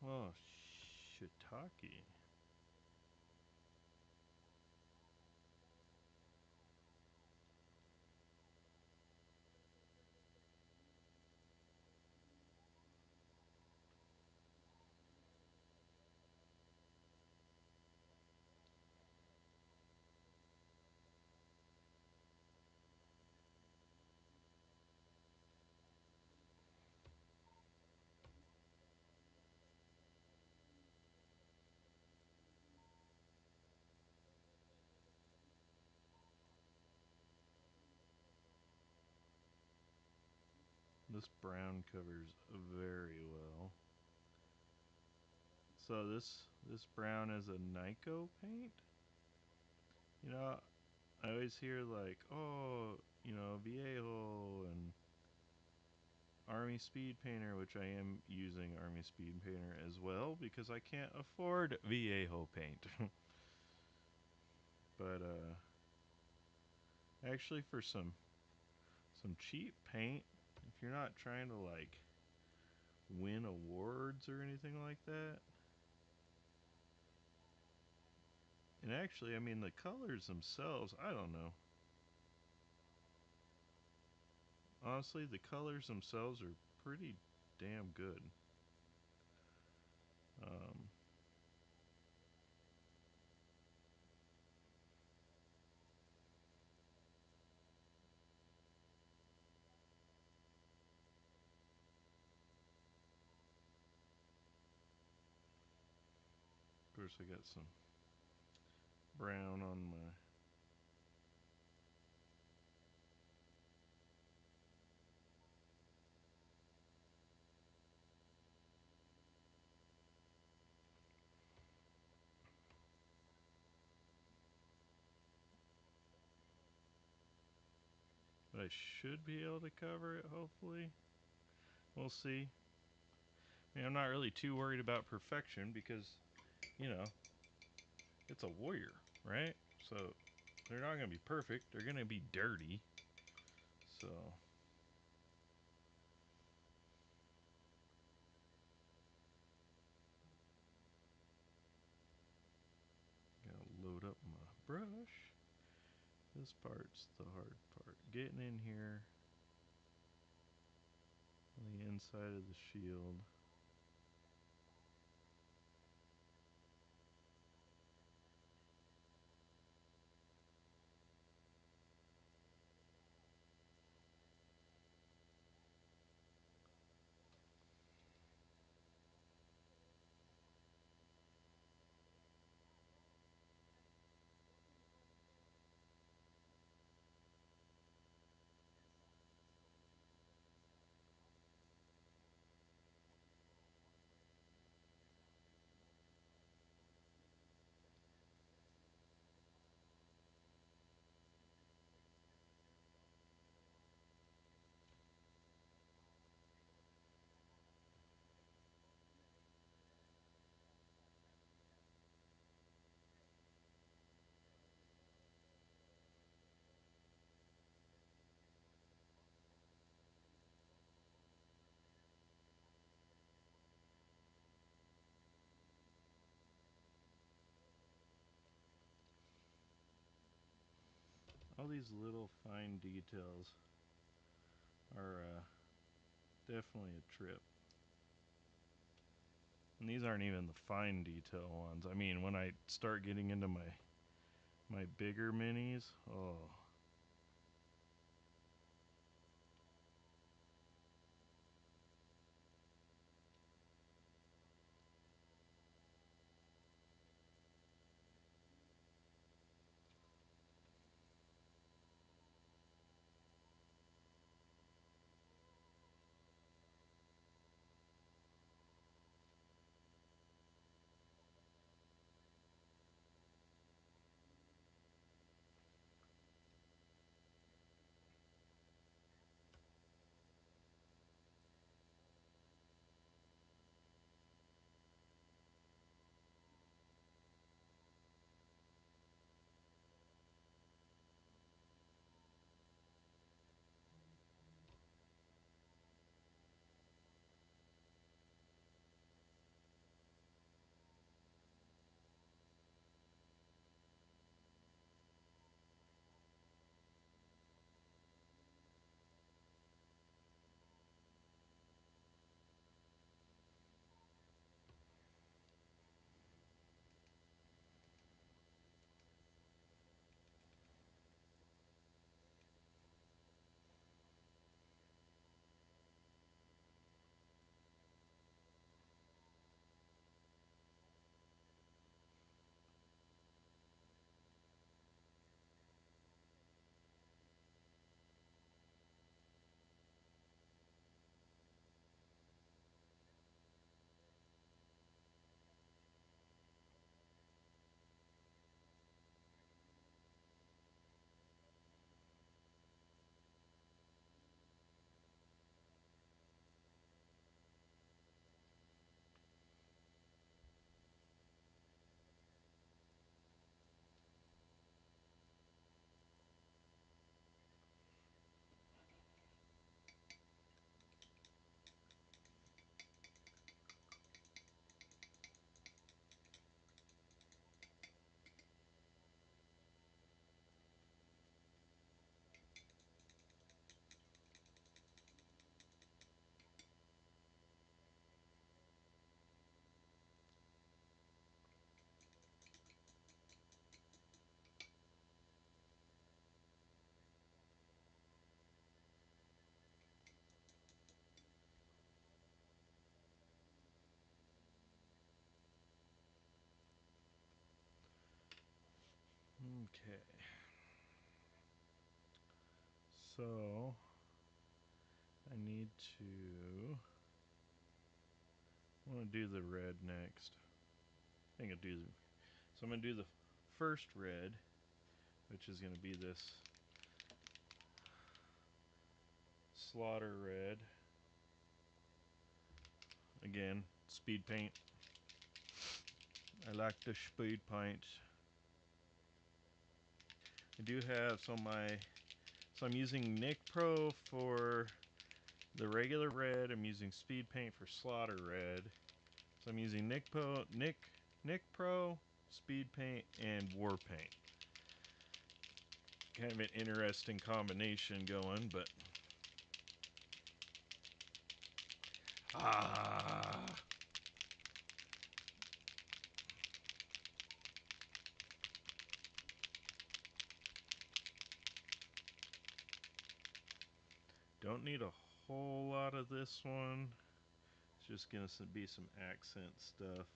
Oh, shiitake. This brown covers very well. So this brown is a Nyko paint. You know, I always hear like, oh, Viejo and Army Speed Painter, which I am using Army Speed Painter as well because I can't afford Viejo paint. But actually, for some cheap paint, if you're not trying to like win awards or anything like that, And actually, I mean, the colors themselves, I don't know. Honestly, the colors themselves are pretty damn good. Um, of course, I got some brown on my. But I should be able to cover it, hopefully. We'll see. I mean, I'm not really too worried about perfection because, you know, it's a warrior, right? So they're not going to be perfect. They're going to be dirty. So gotta load up my brush. This part's the hard part. Getting in here on the inside of the shield. All these little fine details are definitely a trip. And these aren't even the fine detail ones. I mean, when I start getting into my bigger minis, oh, Okay. So I need to. I want to do the red next. I think I'll do the. So I'm going to do the first red, which is going to be this slaughter red. Again, speed paint. I like the speed paint. I do have so I'm using Nick Pro for the regular red. I'm using speed paint for slaughter red. So I'm using Nick Pro, speed paint, and war paint. Kind of an interesting combination going, but don't need a whole lot of this one. It's just gonna be some accent stuff.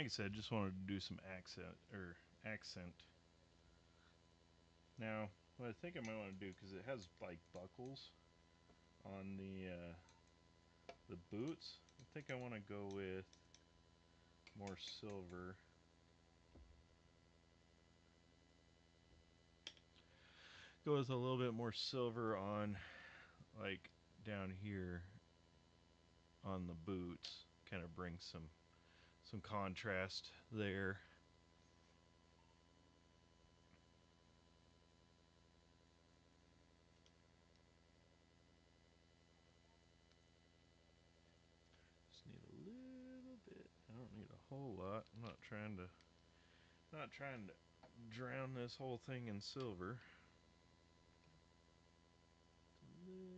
like I said, just wanted to do some accent. Now, what I think I might want to do, because it has like buckles on the boots, I think I want to go with more silver. Go with a little bit more silver on, like, down here on the boots. Kind of bring some contrast there. Just need a little bit. I don't need a whole lot. I'm not trying to drown this whole thing in silver. Just a little.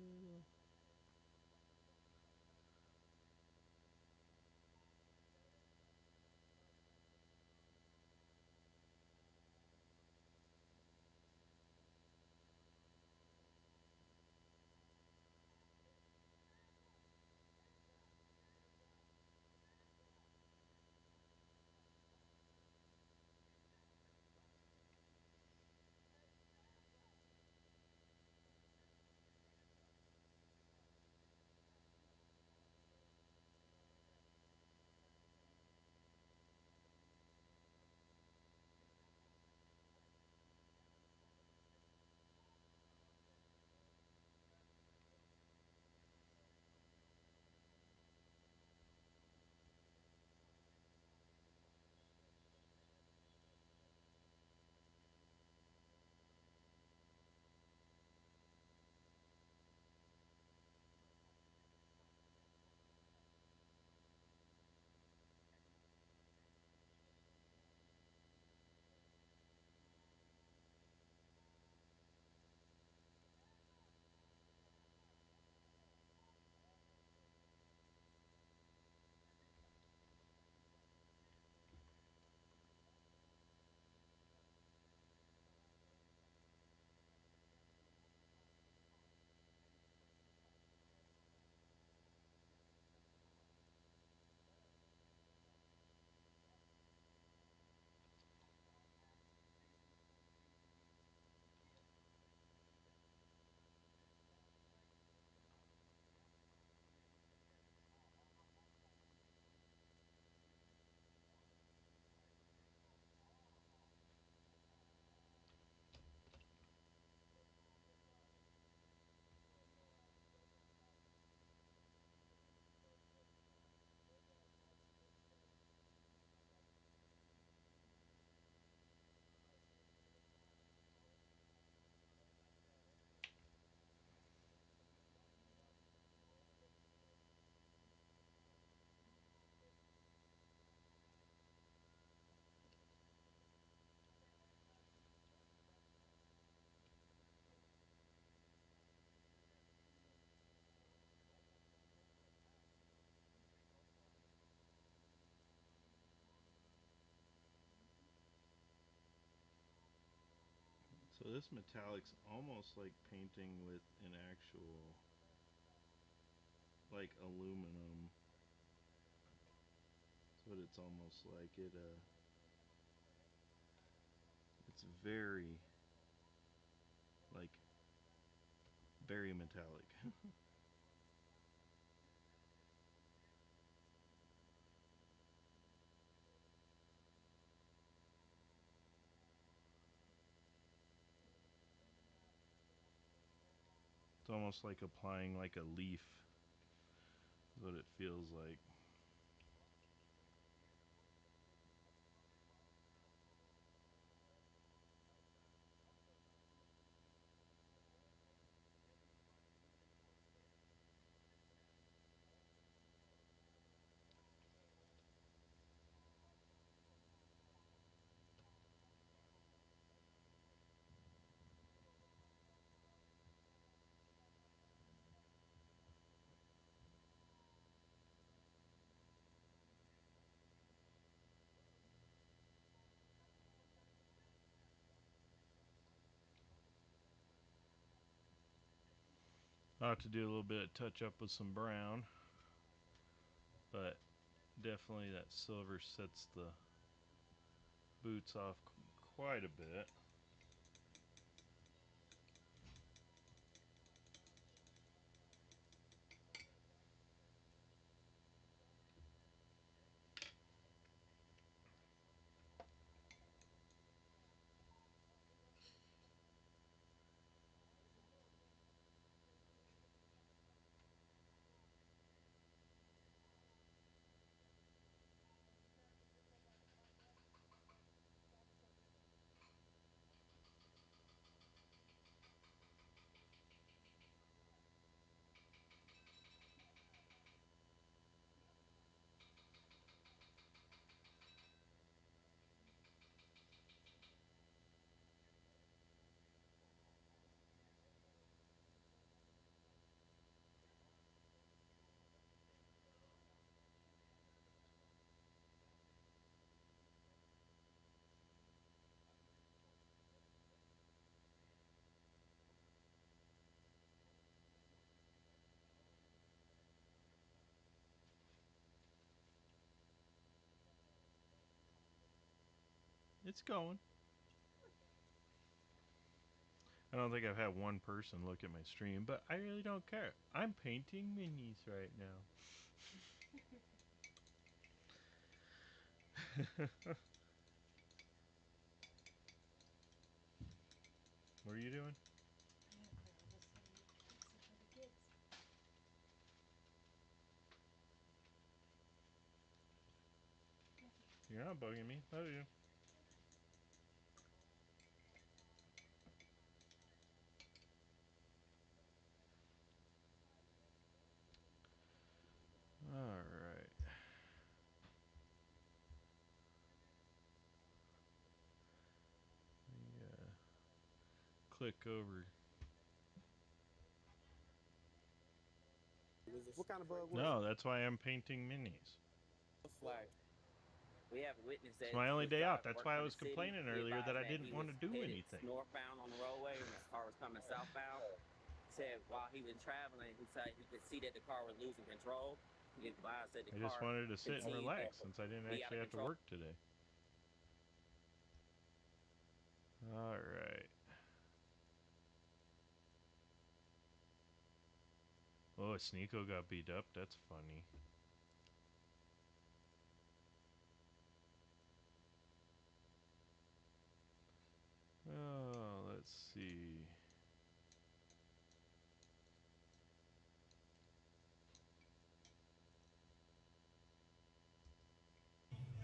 So this metallic's almost like painting with an actual, like, aluminum. That's what it's almost like. It's very, like, very metallic. It's almost like applying like a leaf. Is what it feels like. I'll have to do a little bit of touch up with some brown, but Definitely that silver sets the boots off quite a bit. It's going. I don't think I've had one person look at my stream, but I really don't care. I'm painting minis right now. What are you doing? We're almost setting up pizza for the kids. Nothing. You're not bugging me, are you? Alright. Yeah. Click over. What kind of bug was No, that's why I'm painting minis. it? Flag. We have a witness It's that my only was day off. driving, That's working why I for was the city. complaining He earlier that advised I that didn't he want was to do headed anything. northbound on the roadway and his car was coming southbound. Said while he was traveling, he said he could see that the car was losing control. He advised that the I just car wanted to sit and continued relax to since I didn't be out actually of have to control. work today. Alright. Oh, Sneeko got beat up. That's funny. Oh, let's see.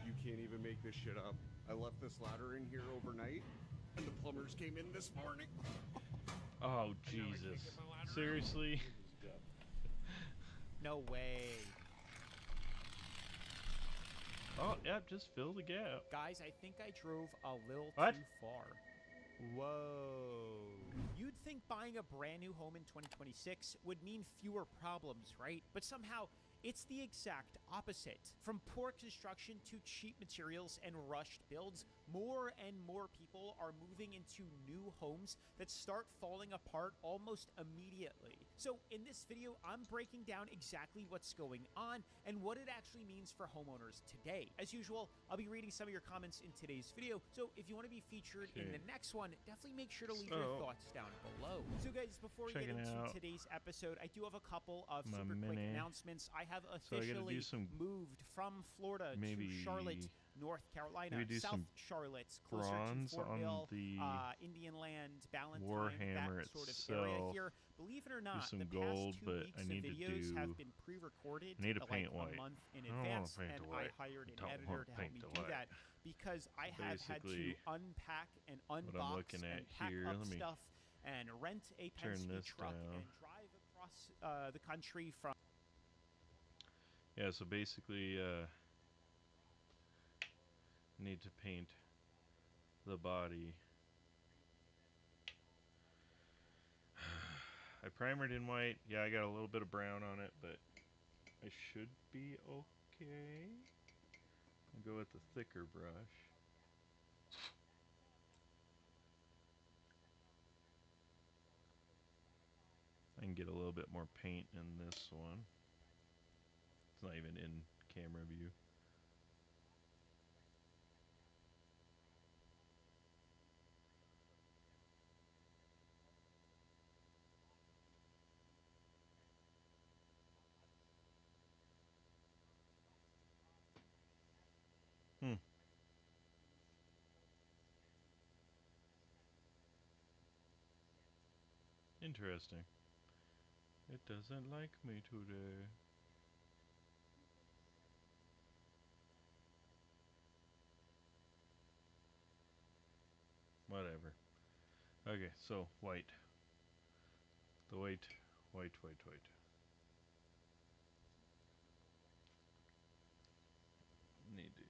You can't even make this shit up. I left this ladder in here overnight, and the plumbers came in this morning. Oh, Jesus. Seriously? No way. Oh, yep, just fill the gap. Guys, I think I drove a little What? too far. Whoa. You'd think buying a brand new home in 2026 would mean fewer problems, right? But somehow, it's the exact opposite. From poor construction to cheap materials and rushed builds, more and more people are moving into new homes that start falling apart almost immediately. So in this video, I'm breaking down exactly what's going on and what it actually means for homeowners today. As usual, I'll be reading some of your comments in today's video, so if you want to be featured in the next one, definitely make sure to leave your thoughts down below. So guys, before we get into today's episode, I do have a couple of super quick announcements. I have officially moved from Florida to Charlotte, North Carolina, South Charlotte, closer to Fort Mill, Indian Land, Ballantyne, that sort of area here. Believe it or not, some the gold, past 2 but weeks I of need videos to have been pre-recorded I need to like paint white. a month in I don't advance, want to paint and the I white. hired an Don't editor want to to help paint me the do white. that because I have had to Basically, unpack and what I'm unbox looking at and pack here, up let me stuff and rent a turn Penske this truck down. and drive across the country from. Yeah, so basically, need to paint the body. I primered in white. Yeah, I got a little bit of brown on it, but I should be okay. I'll go with the thicker brush. I can get a little bit more paint in this one. It's not even in camera view. Hmm. Interesting. It doesn't like me today. Whatever. Okay, so white. The white. White, white, white. Need to.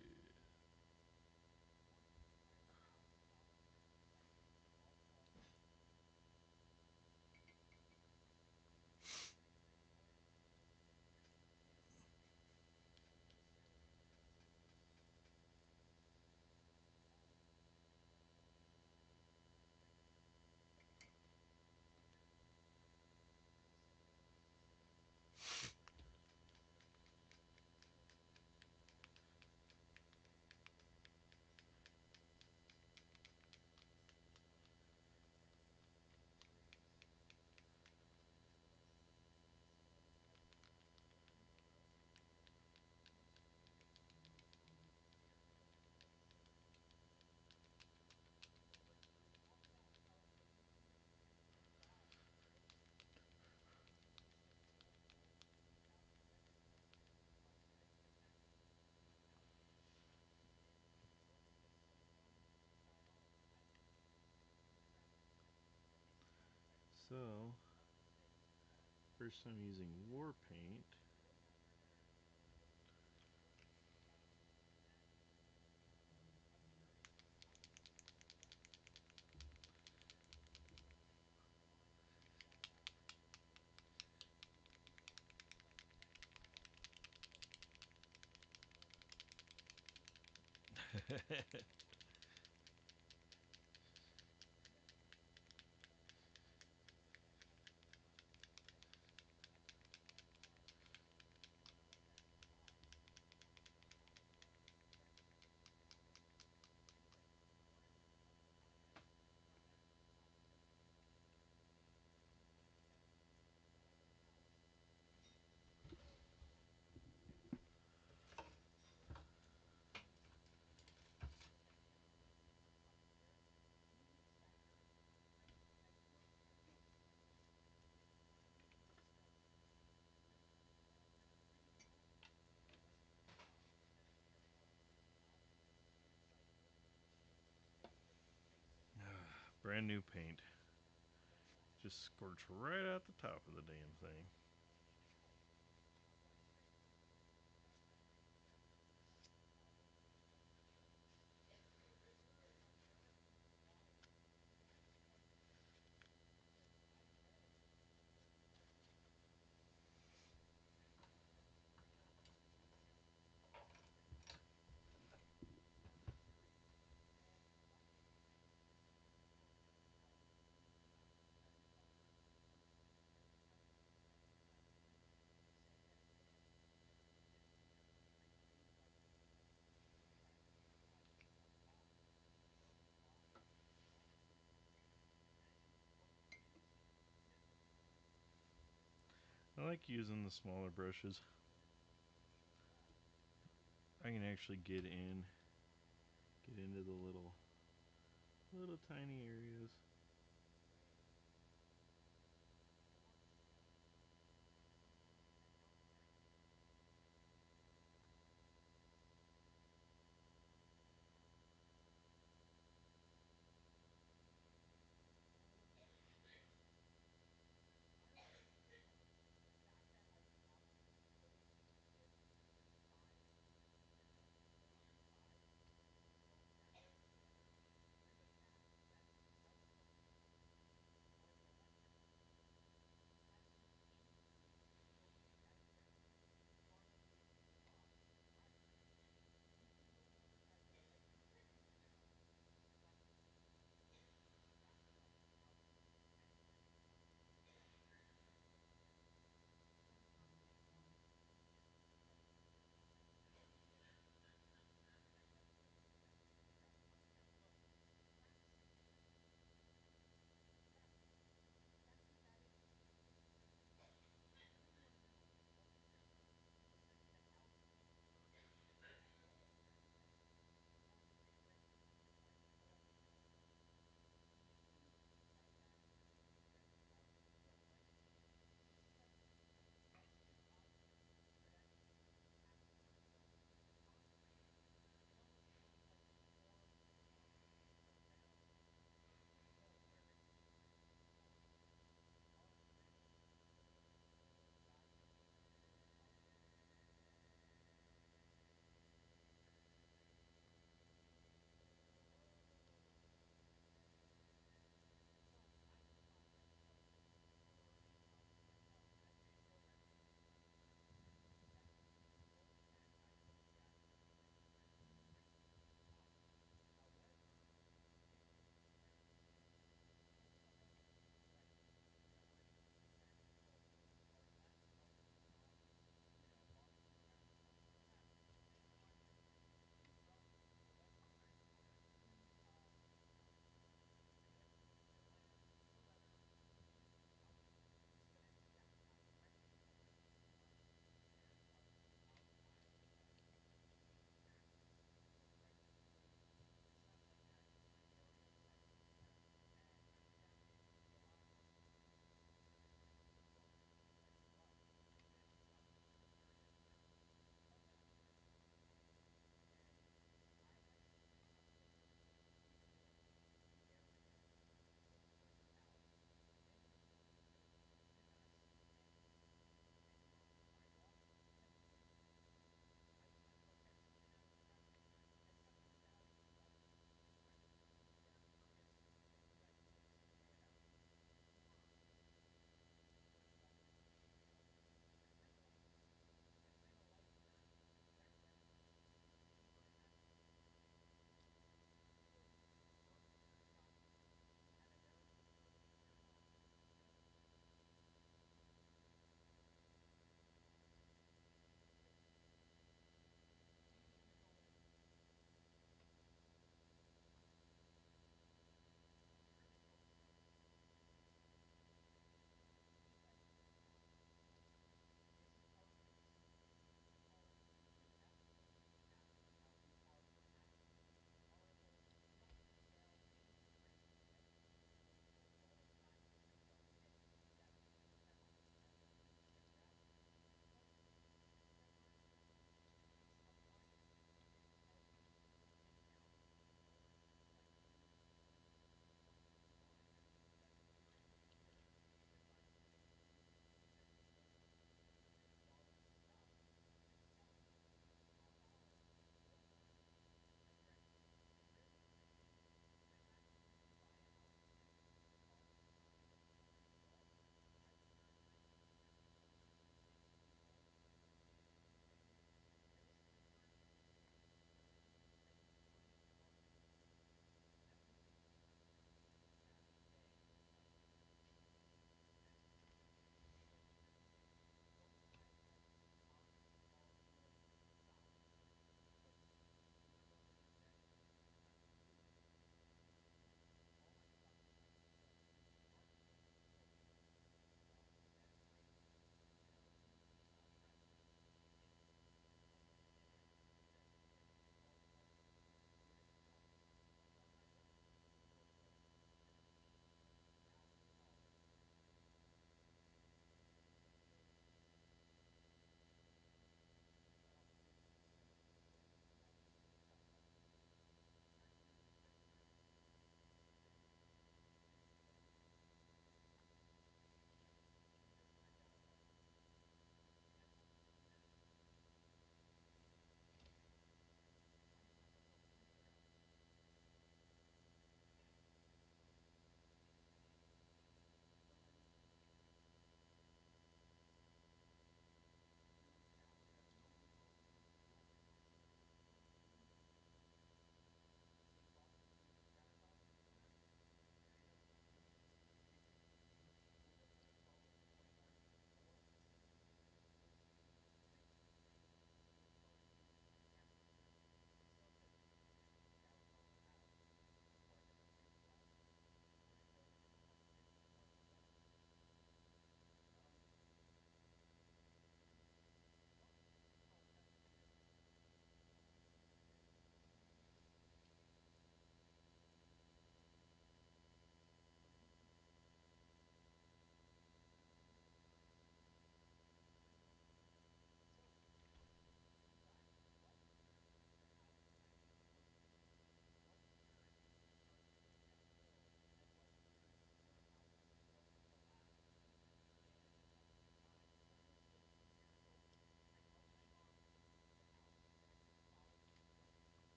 So, first I'm using war paint. Brand new paint. Just scorch right out the top of the damn thing. I like using the smaller brushes. I can actually get into the little tiny areas.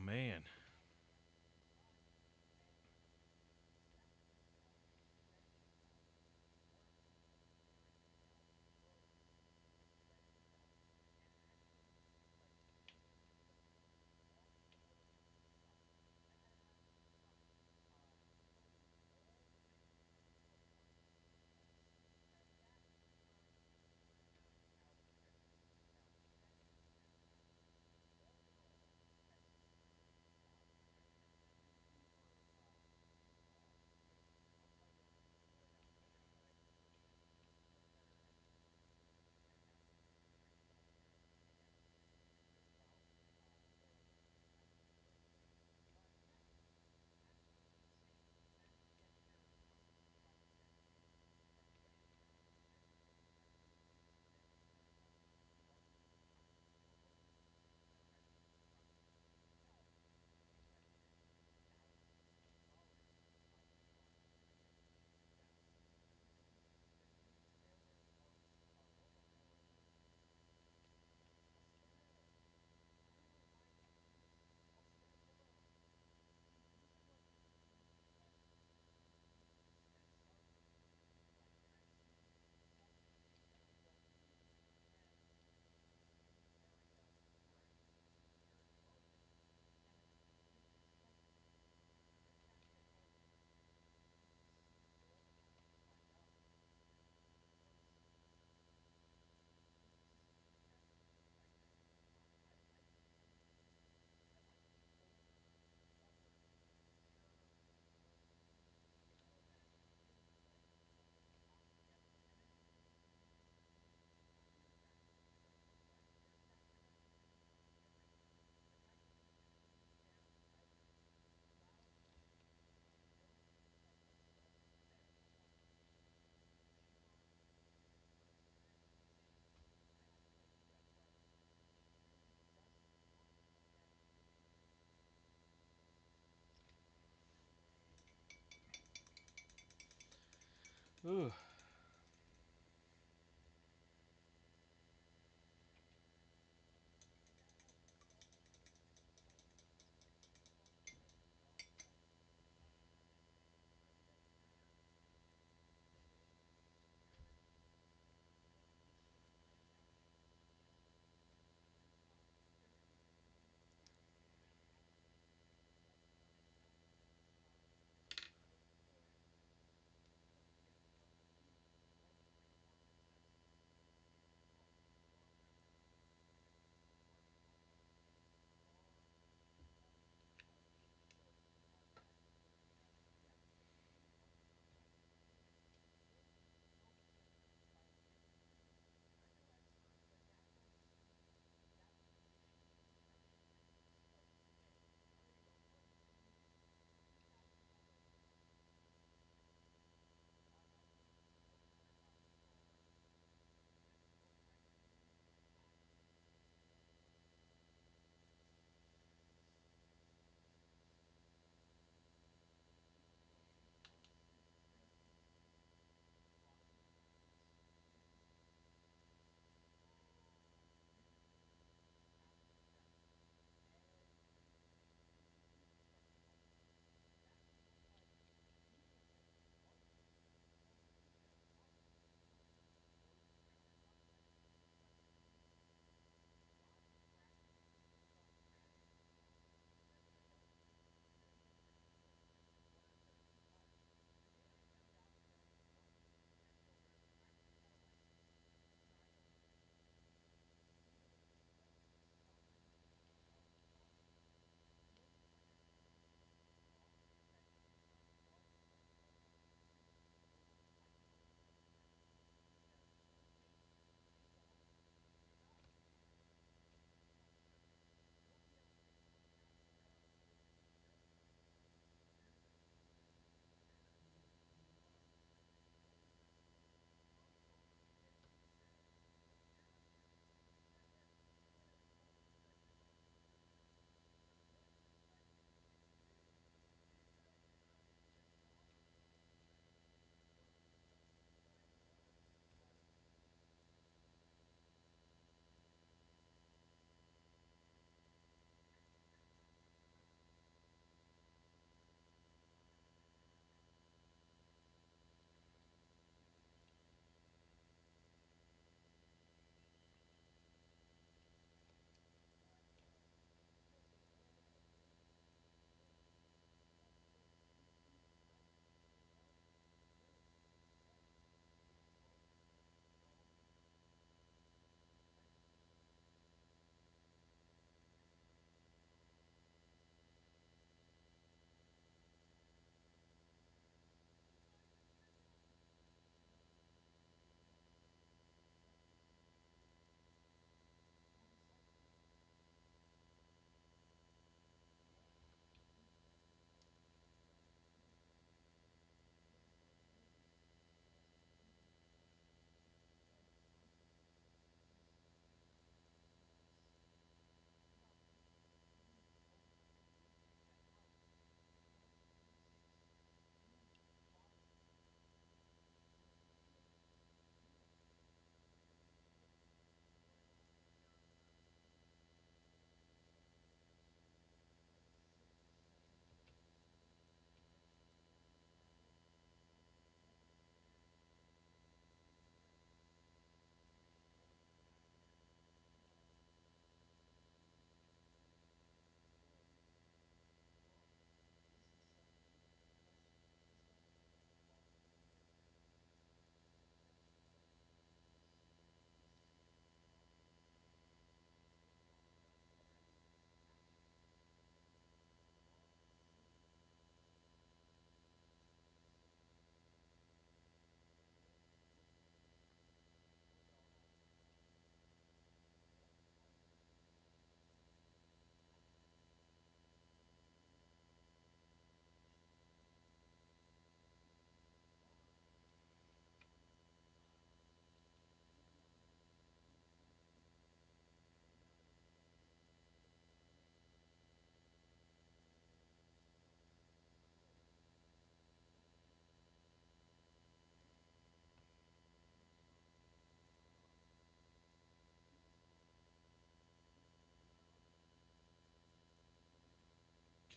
man. Ooh.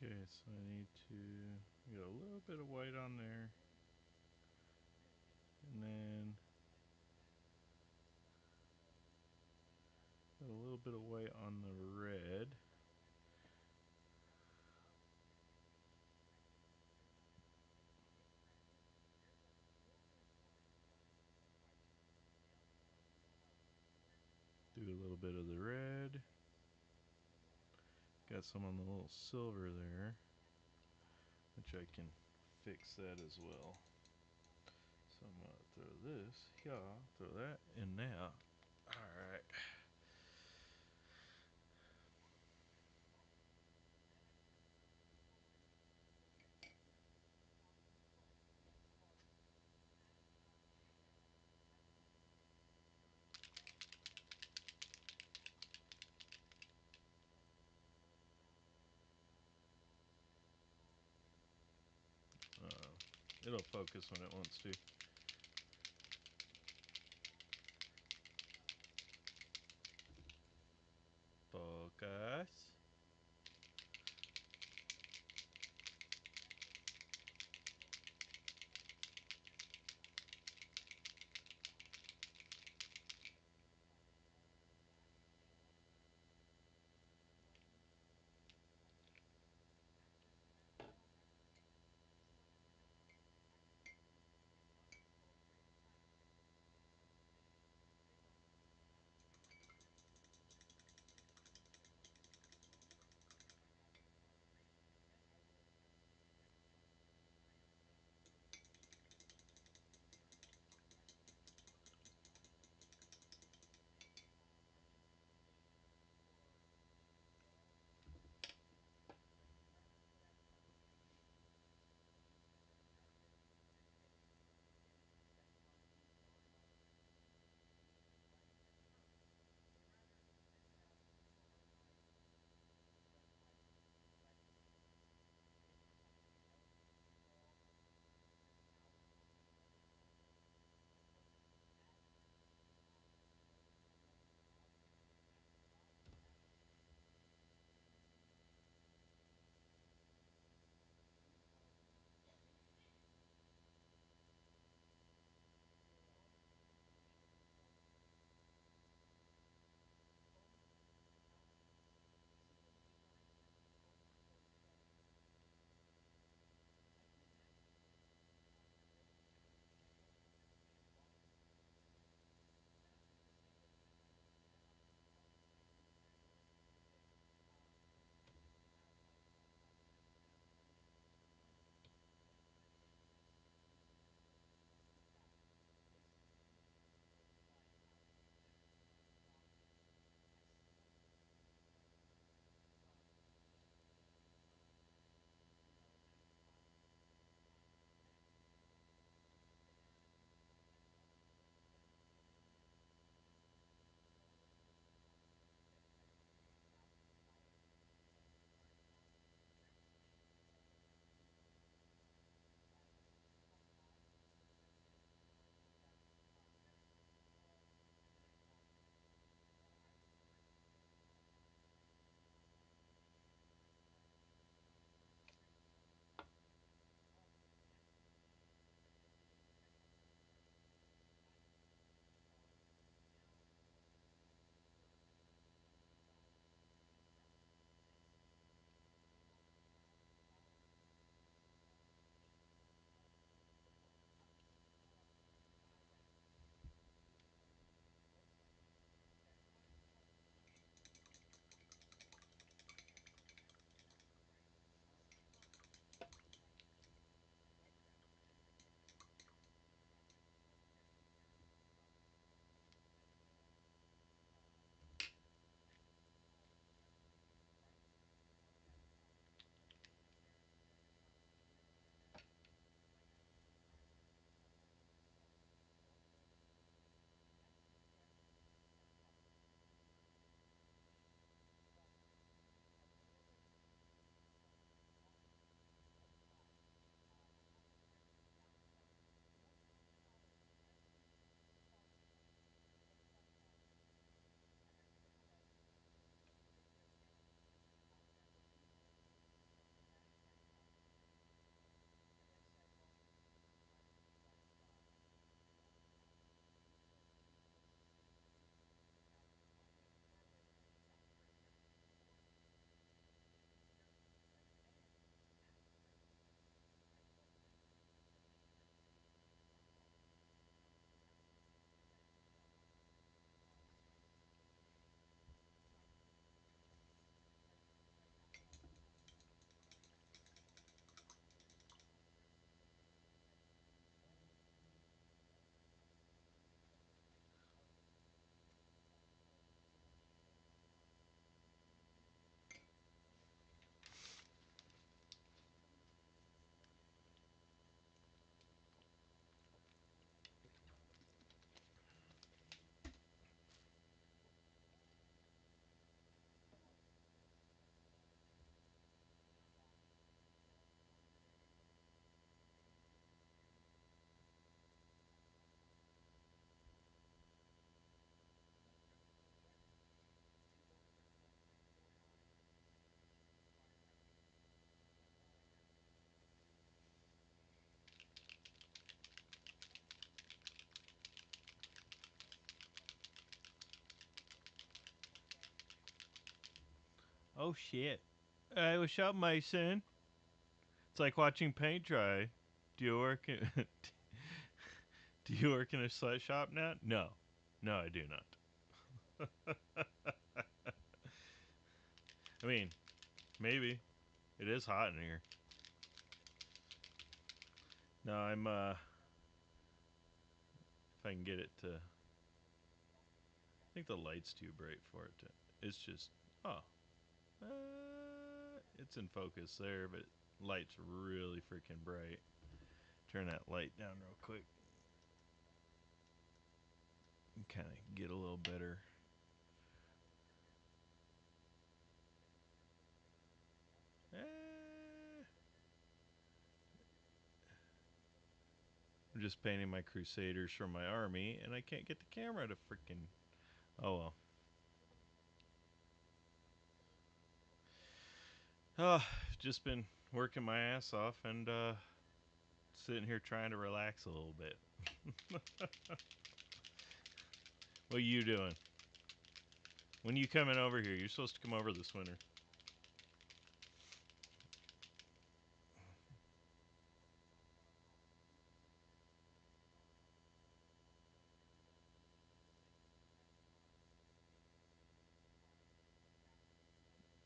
Okay, so I need to get a little bit of white on there. And then a little bit of white on the red. Do a little bit of the red. Got some on the little silver there, which I can fix that as well. So I'm gonna throw this here, throw that in there. Alright. It'll focus when it wants to. Focus. Oh shit. What's up, Mason? It's like watching paint dry. Do you work in Do you work in a sweatshop now? No. No, I do not. I mean, maybe. It is hot in here. No, I'm if I can get it to I think the light's too bright for it to it's just oh. It's in focus there, but light's really freaking bright. Turn that light down real quick. Kind of get a little better. I'm just painting my Crusaders from my army, and I can't get the camera to freaking. Oh well. Just been working my ass off and sitting here trying to relax a little bit. What are you doing? When you coming over here? You're supposed to come over this winter.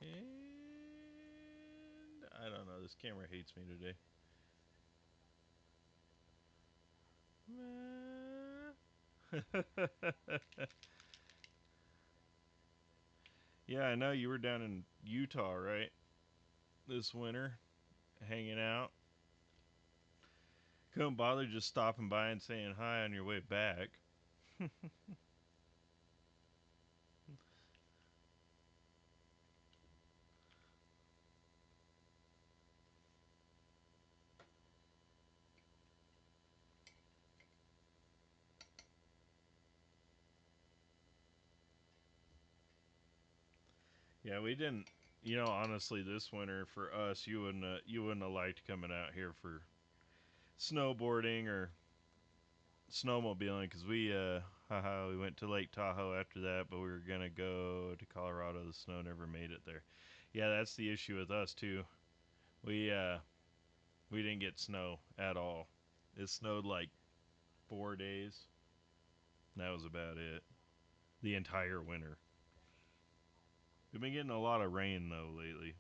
And I don't know. This camera hates me today. Yeah, I know you were down in Utah, right? This winter, hanging out. Couldn't bother just stopping by and saying hi on your way back. Yeah, we didn't. You know, honestly, this winter for us, you wouldn't have liked coming out here for snowboarding or snowmobiling because we went to Lake Tahoe after that, but we were gonna go to Colorado. The snow never made it there. Yeah, that's the issue with us too. We uh we didn't get snow at all. It snowed like 4 days. That was about it. The entire winter. We've been getting a lot of rain though lately.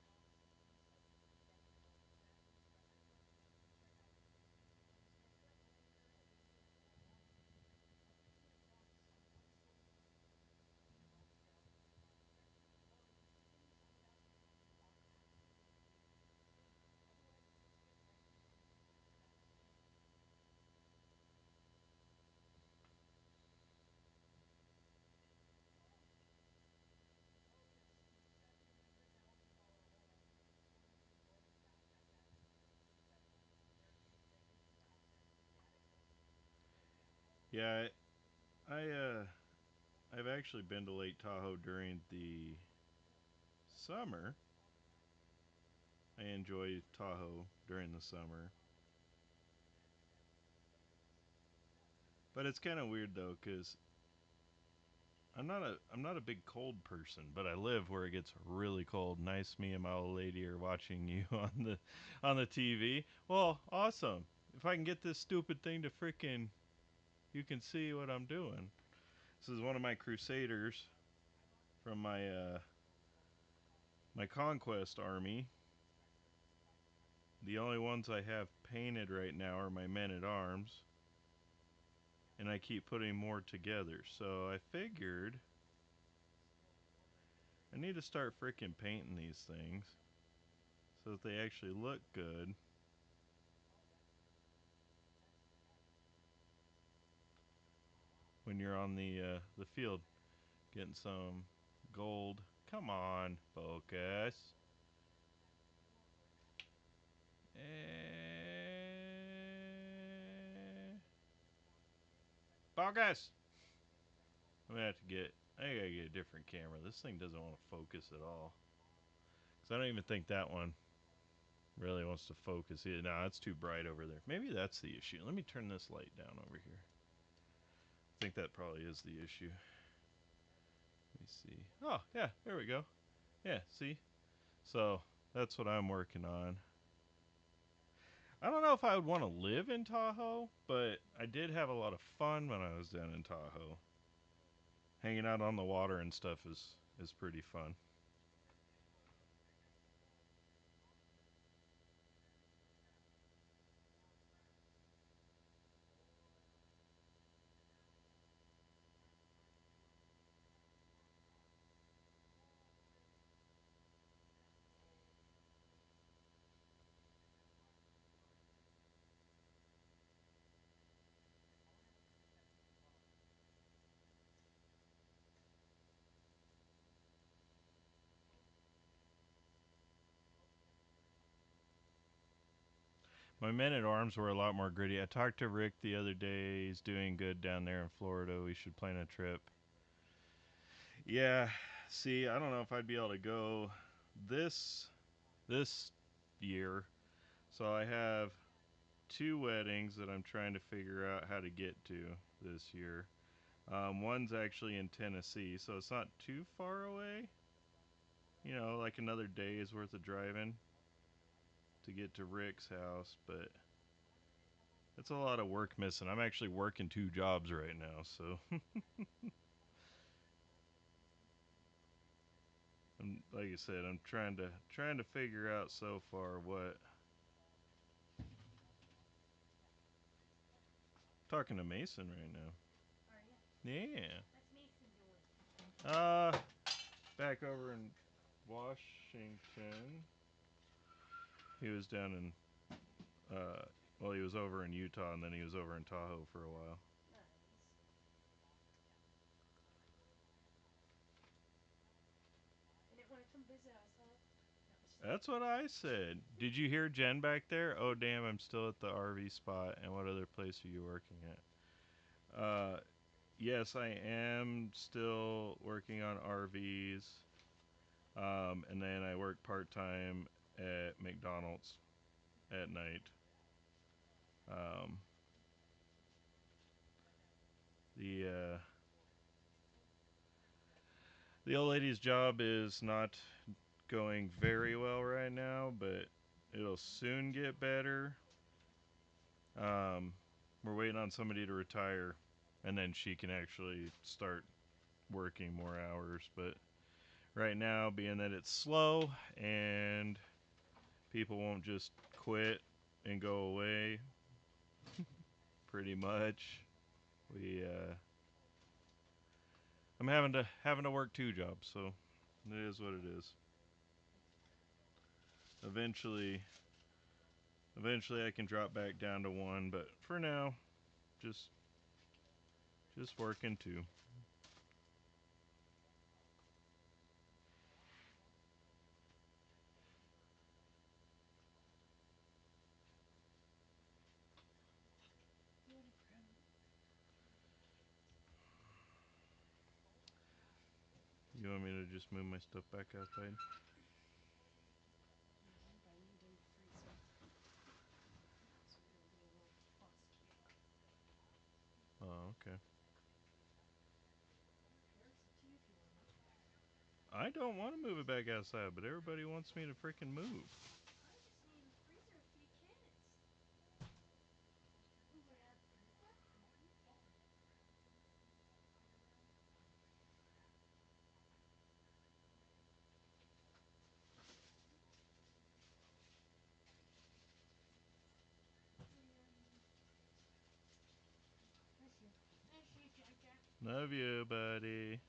Yeah, I've actually been to Lake Tahoe during the summer. I enjoy Tahoe during the summer. But it's kind of weird though cuz I'm not a big cold person, but I live where it gets really cold. Nice me and my old lady are watching you on the TV. Well, awesome. If I can get this stupid thing to freaking you can see what I'm doing. This is one of my Crusaders from my Conquest army. The only ones I have painted right now are my men at arms, and I keep putting more together. So I figured I need to start freaking painting these things so that they actually look good. When you're on the field, getting some gold. Come on, focus. Focus. I'm gonna have to get. I gotta get a different camera. This thing doesn't want to focus at all. Cause I don't even think that one really wants to focus it. No, it's too bright over there. Maybe that's the issue. Let me turn this light down over here. I think that probably is the issue. Let me see. Oh, yeah, there we go. Yeah, see? So that's what I'm working on. I don't know if I would want to live in Tahoe, but I did have a lot of fun when I was down in Tahoe. Hanging out on the water and stuff is pretty fun. My men at arms were a lot more gritty. I talked to Rick the other day. He's doing good down there in Florida. We should plan a trip. Yeah, see, I don't know if I'd be able to go this this year. So I have two weddings that I'm trying to figure out how to get to this year. One's actually in Tennessee, so it's not too far away. You know, like another day's worth of driving to get to Rick's house, but it's a lot of work missing. I'm actually working two jobs right now, so like I said, I'm trying to figure out so far what. Talking to Mason right now. Are ya? Yeah. What's Mason doing? Back over in Washington. He was down in well, he was over in Utah and then he was over in Tahoe for a while. Nice. They didn't want to come visit us, huh? No, That's what I said. Did you hear Jen back there? Oh damn, I'm still at the RV spot. And what other place are you working at? Yes, I am still working on RVs. And then I work part time at McDonald's at night. Um, the the old lady's job is not going very well right now, but it'll soon get better. Um, we're waiting on somebody to retire, and then she can actually start working more hours. But right now, being that it's slow and people won't just quit and go away, pretty much, we I'm having to work two jobs, so it is what it is. Eventually, eventually I can drop back down to one, but for now, just just working two. You want me to just move my stuff back outside? but I need them to freeze them. So it'll be a little frosty. Oh, okay. I don't care. It's up to you if you want to. I don't want to move it back outside, but everybody wants me to freaking move. I just need a freezer to feed cannons. Move it out freezer? Miss you. Miss you, Jaja. Love you, buddy.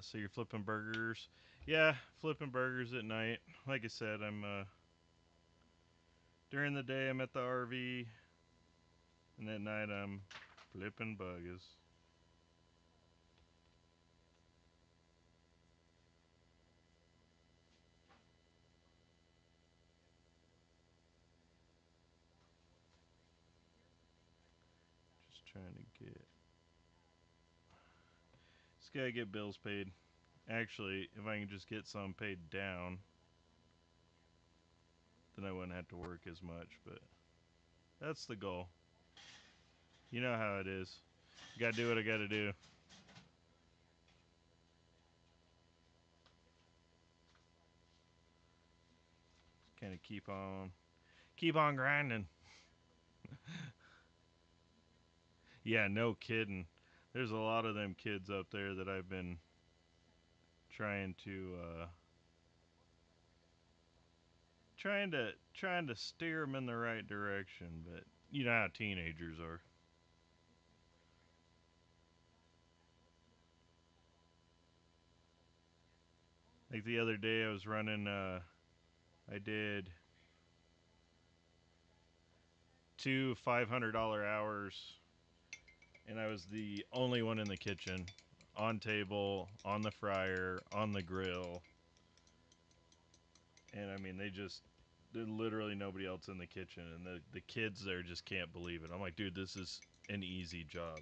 So you're flipping burgers? Yeah, flipping burgers at night. Like I said, I'm during the day I'm at the RV, and at night I'm flipping burgers. Just trying to get. Just gotta get bills paid. Actually, if I can just get some paid down, then I wouldn't have to work as much. But that's the goal. You know how it is. Gotta do what I gotta do. Kind of keep on grinding. Yeah, no kidding. There's a lot of them kids up there that I've been trying to trying to steer them in the right direction, but you know how teenagers are. Like the other day, I was running. I did two $500 hours, and I was the only one in the kitchen, on table, on the fryer, on the grill, and I mean there's literally nobody else in the kitchen, and the kids there just can't believe it. I'm like, dude, this is an easy job.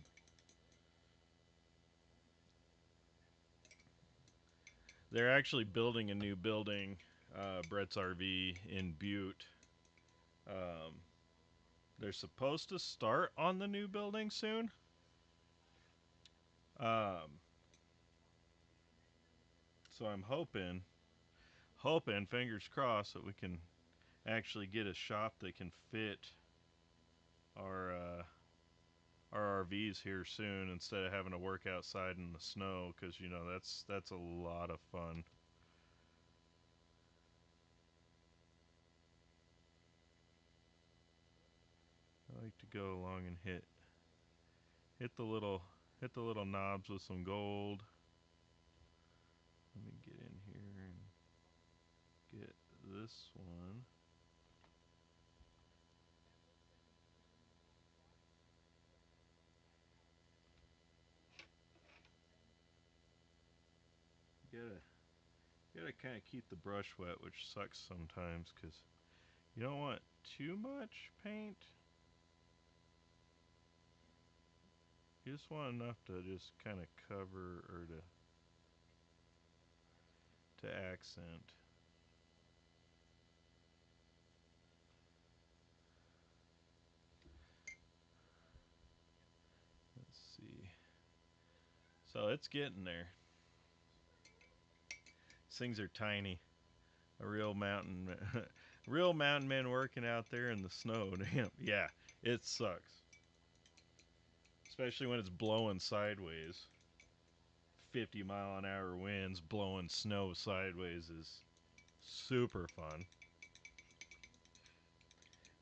They're actually building a new building, Brett's RV in Butte. Um, they're supposed to start on the new building soon. Um, so I'm hoping, fingers crossed, that we can actually get a shop that can fit our our RVs here soon instead of having to work outside in the snow, because you know that's a lot of fun. I like to go along and hit the little hit the little knobs with some gold. Let me get in here and get this one. Gotta gotta kind of keep the brush wet, which sucks sometimes because you don't want too much paint. You just want enough to just kind of cover or to accent. Let's see. So it's getting there. These things are tiny. A real mountain, real mountain man working out there in the snow. Damn, yeah, it sucks. Especially when it's blowing sideways. 50-mile-an-hour winds blowing snow sideways is super fun.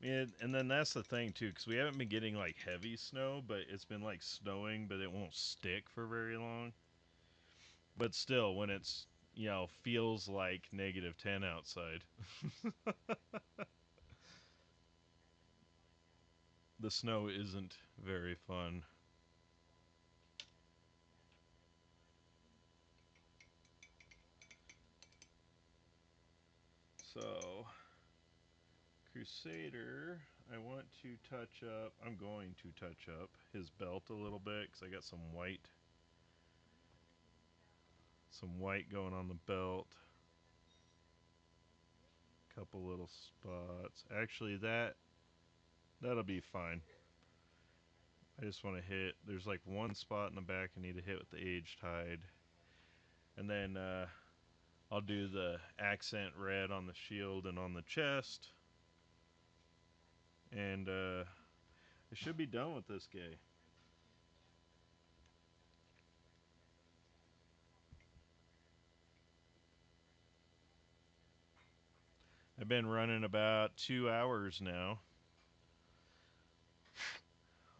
And then that's the thing too, because we haven't been getting like heavy snow, but it's been like snowing, but it won't stick for very long. But still, when it's feels like -10 outside, the snow isn't very fun. So, Crusader, I want to touch up. I'm going to touch up his belt a little bit because I got some white going on the belt. Couple little spots. Actually, that'll be fine. I just want to hit. There's like one spot in the back I need to hit with the aged hide, and then I'll do the accent red on the shield and on the chest, and I should be done with this guy. I've been running about 2 hours now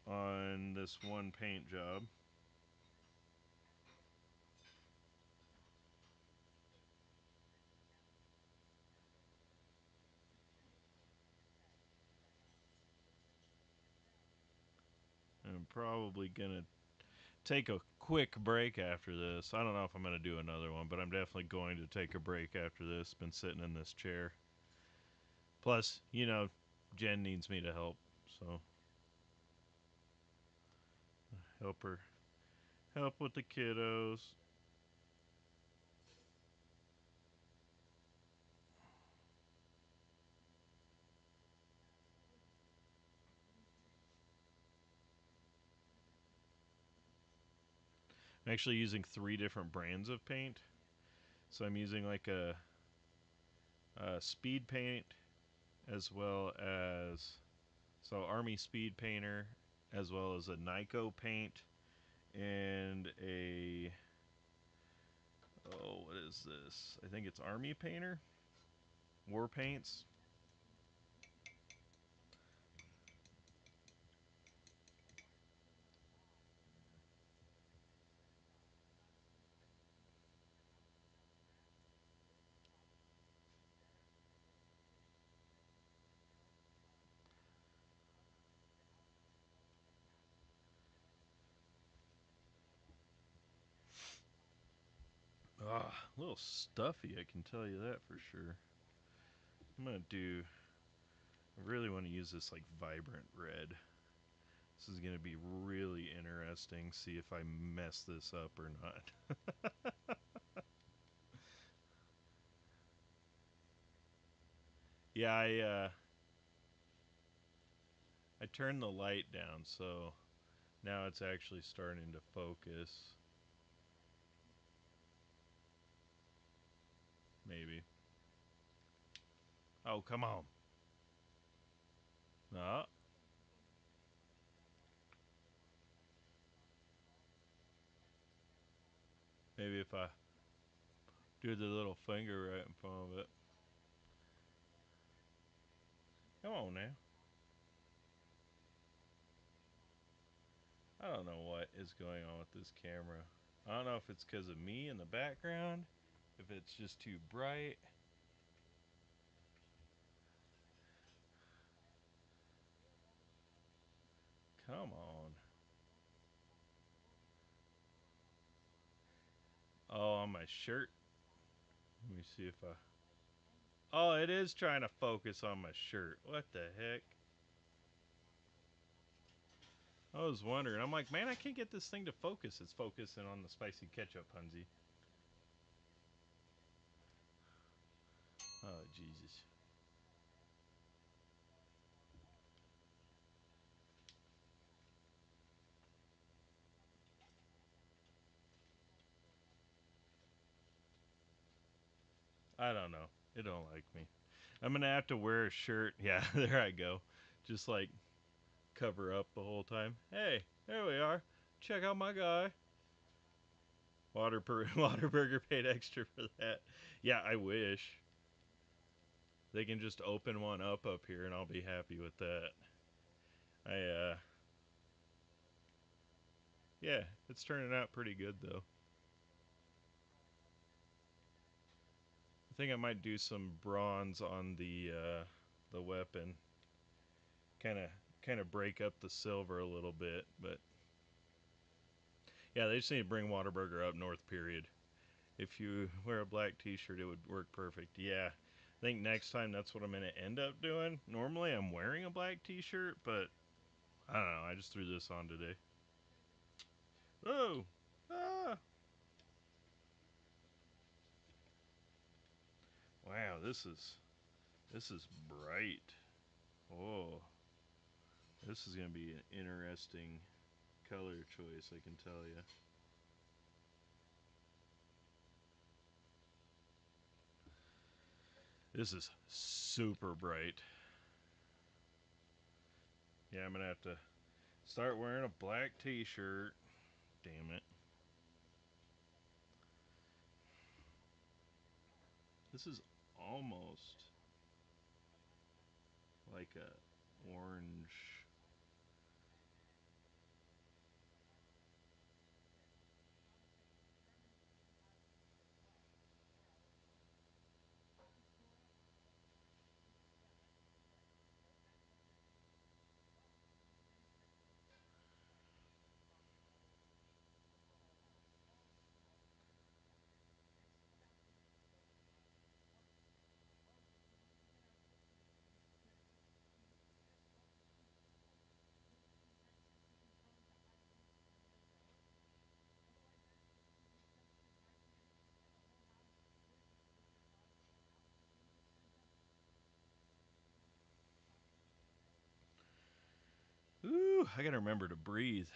on this one paint job. I'm probably gonna take a quick break after this. I don't know if I'm gonna do another one, but I'm definitely going to take a break after this. Been sitting in this chair. Plus, Jen needs me to help, so help her, help with the kiddos. I'm actually using 3 different brands of paint. So I'm using like a speed paint as well as Army Speed Painter, as well as a Nyko paint and a what is this? I think it's Army Painter, War Paints. Ah, a little stuffy, I can tell you that for sure. I'm gonna do. I really want to use this like vibrant red. This is gonna be really interesting. See if I mess this up or not. Yeah, I turned the light down, so now it's actually starting to focus. Maybe. Oh, come on. No. Maybe if I do the little finger right in front of it. Come on now. I don't know what is going on with this camera. I don't know if it's because of me in the background, if it's just too bright. Come on. Oh, on my shirt. Let me see if I. Oh, it is trying to focus on my shirt. What the heck? I was wondering. I'm like, man, I can't get this thing to focus. It's focusing on the spicy ketchup, Hunzy. Oh, Jesus. I don't know. It don't like me. I'm gonna have to wear a shirt. Yeah, there I go. Just like cover up the whole time. Hey, there we are. Check out my guy. Waterburger paid extra for that. Yeah, I wish. They can just open one up here and I'll be happy with that. I yeah, it's turning out pretty good though. I think I might do some bronze on the weapon. Kind of break up the silver a little bit, but yeah, they just need to bring Waterburger up north period. If you wear a black t-shirt, it would work perfect. Yeah. I think next time that's what I'm going to end up doing. Normally I'm wearing a black t-shirt, but I don't know. I just threw this on today. Oh! Ah! Wow, this is bright. Oh, this is going to be an interesting color choice, I can tell you. This is super bright. Yeah, I'm going to have to start wearing a black t-shirt. Damn it. This is almost like a orange. Ooh, I gotta remember to breathe.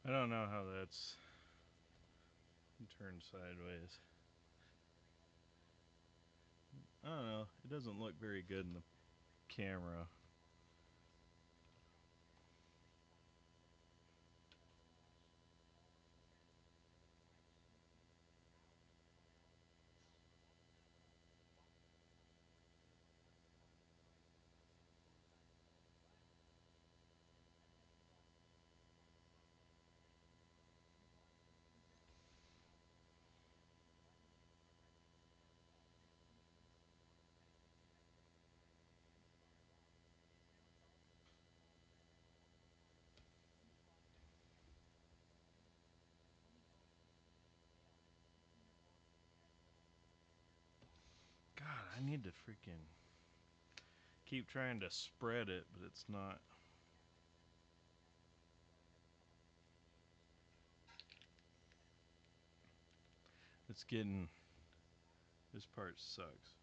I don't know how that's turned sideways. I don't know. It doesn't look very good in the camera. God, I need to freaking keep trying to spread it, but it's not. It's getting. This part sucks.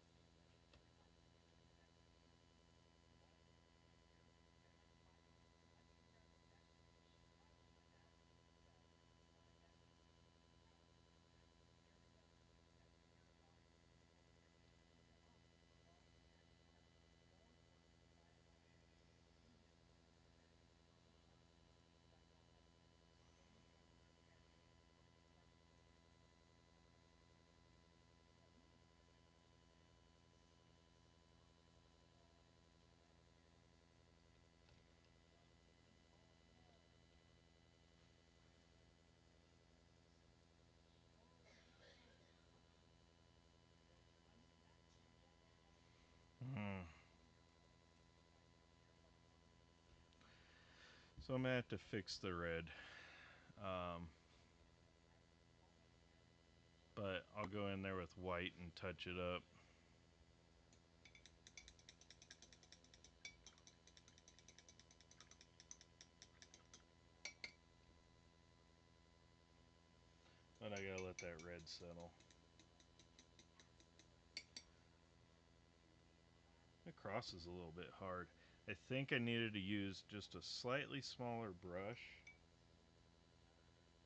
Hmm. So I'm gonna have to fix the red. Um, but I'll go in there with white and touch it up. But I gotta let that red settle. The cross is a little bit hard. I think I needed to use just a slightly smaller brush,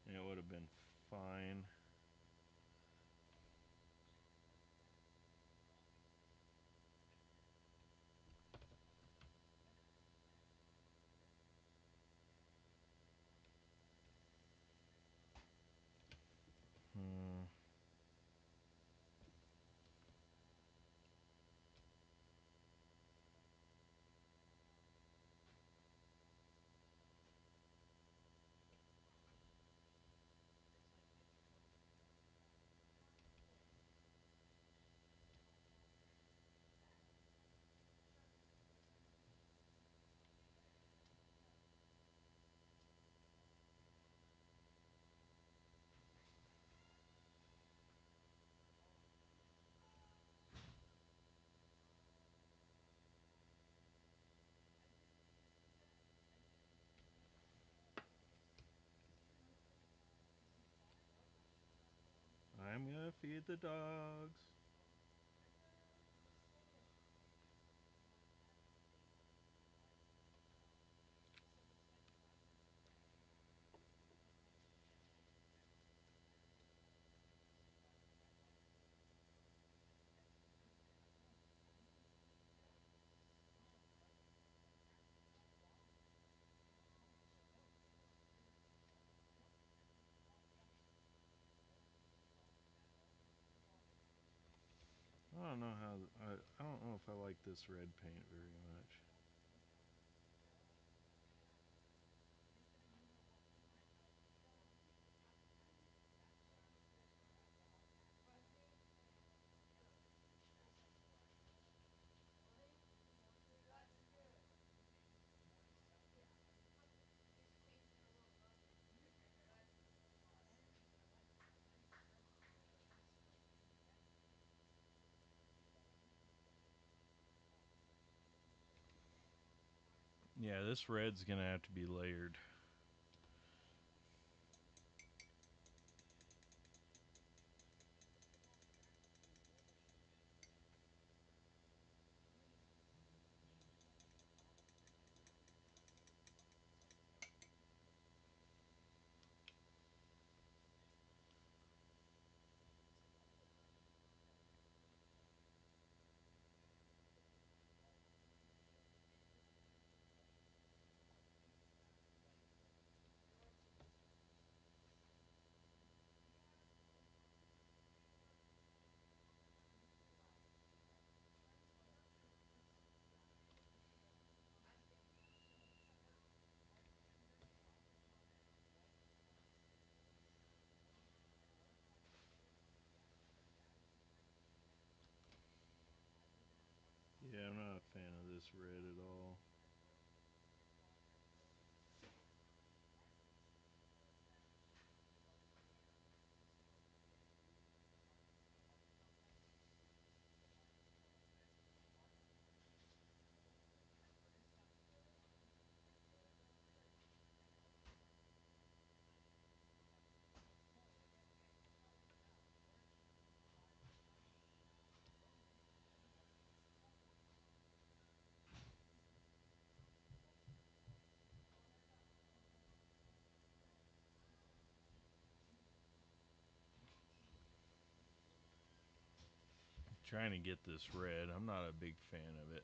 and it would have been fine. Hmm. I'm gonna feed the dogs. I don't know how. I don't know if I like this red paint very much. Yeah, this red's gonna have to be layered. this red at all. Trying to get this red. I'm not a big fan of it.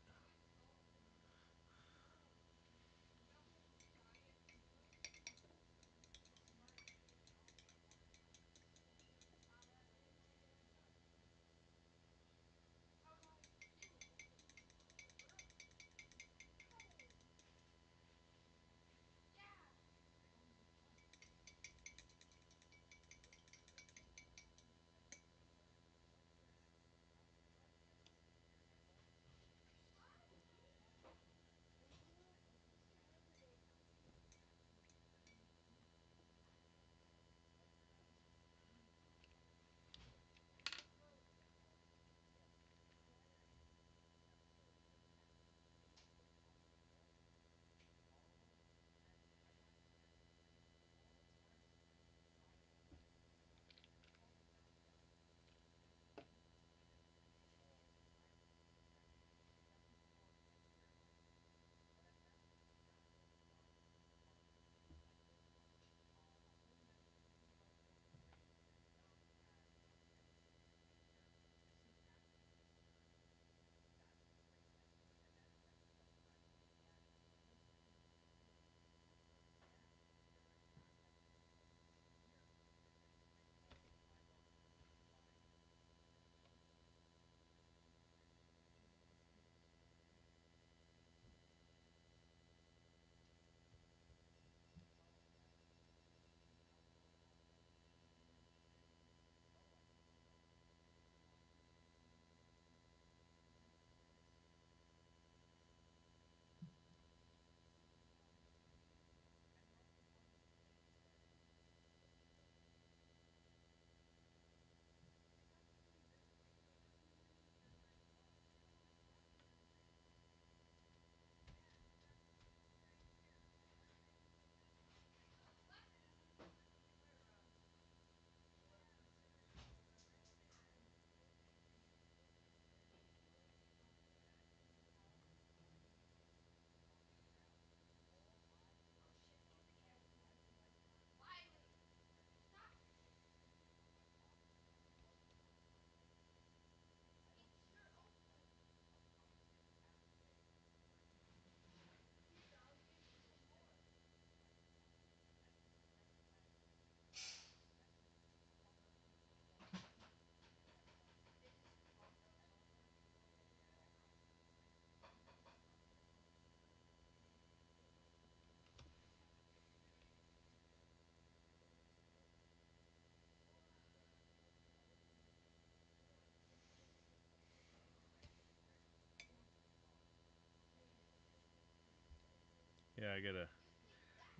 Yeah, I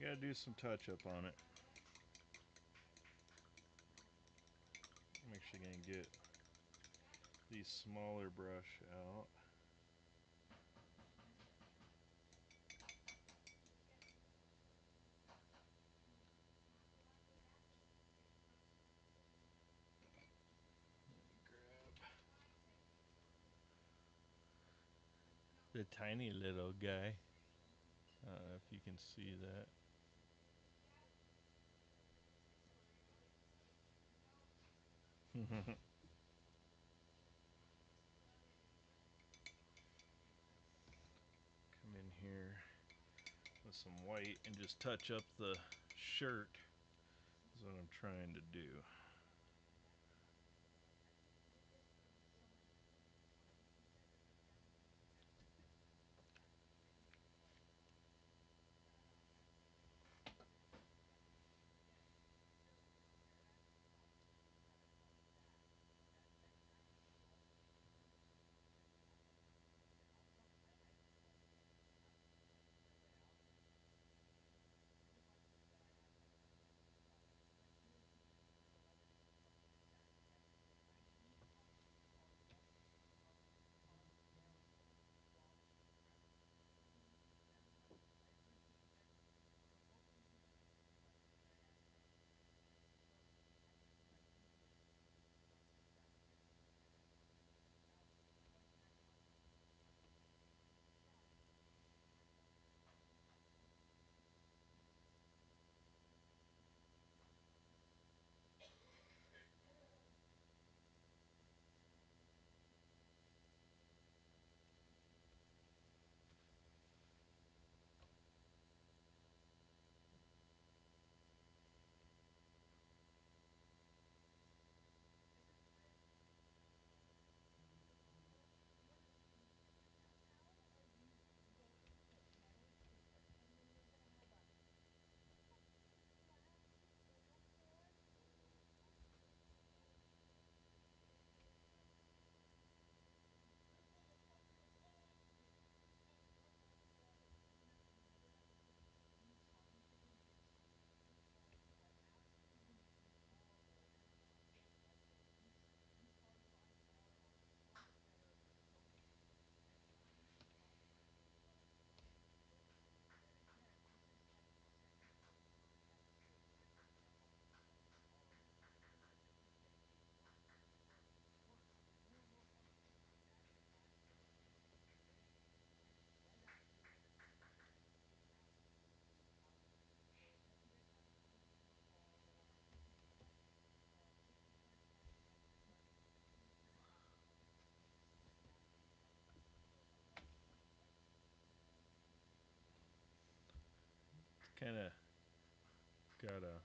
gotta do some touch up on it. I'm actually gonna get the smaller brush out. Grab the tiny little guy. I don't know if you can see that. Come in here with some white and just touch up the shirt is what I'm trying to do. kind of got a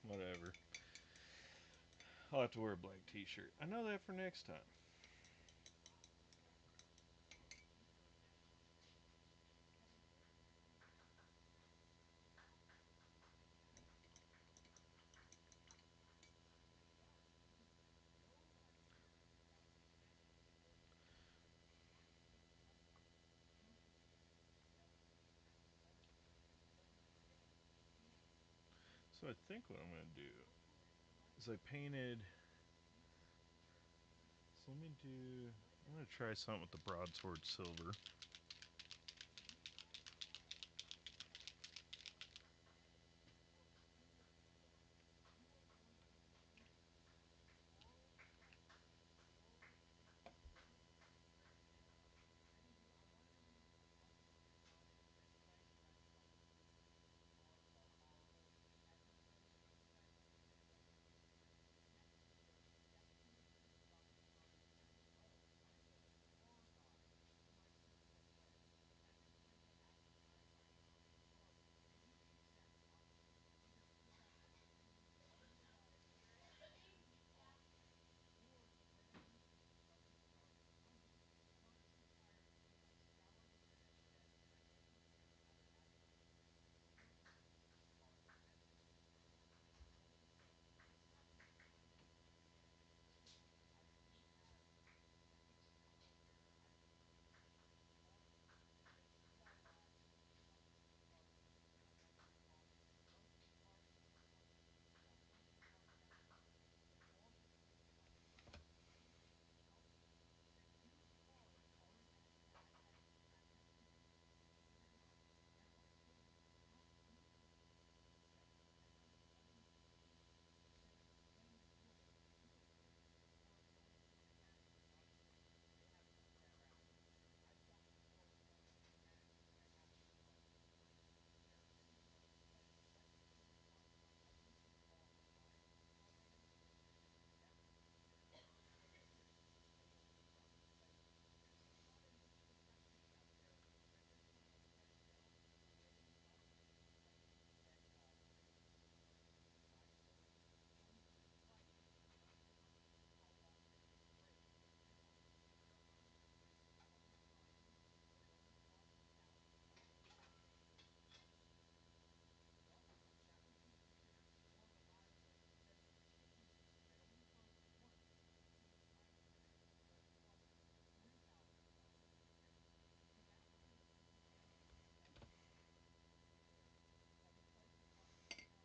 whatever. I'll have to wear a black t-shirt. I know that for next time. So I think what I'm going to do is I painted. So let me do. I'm going to try something with the broadsword silver.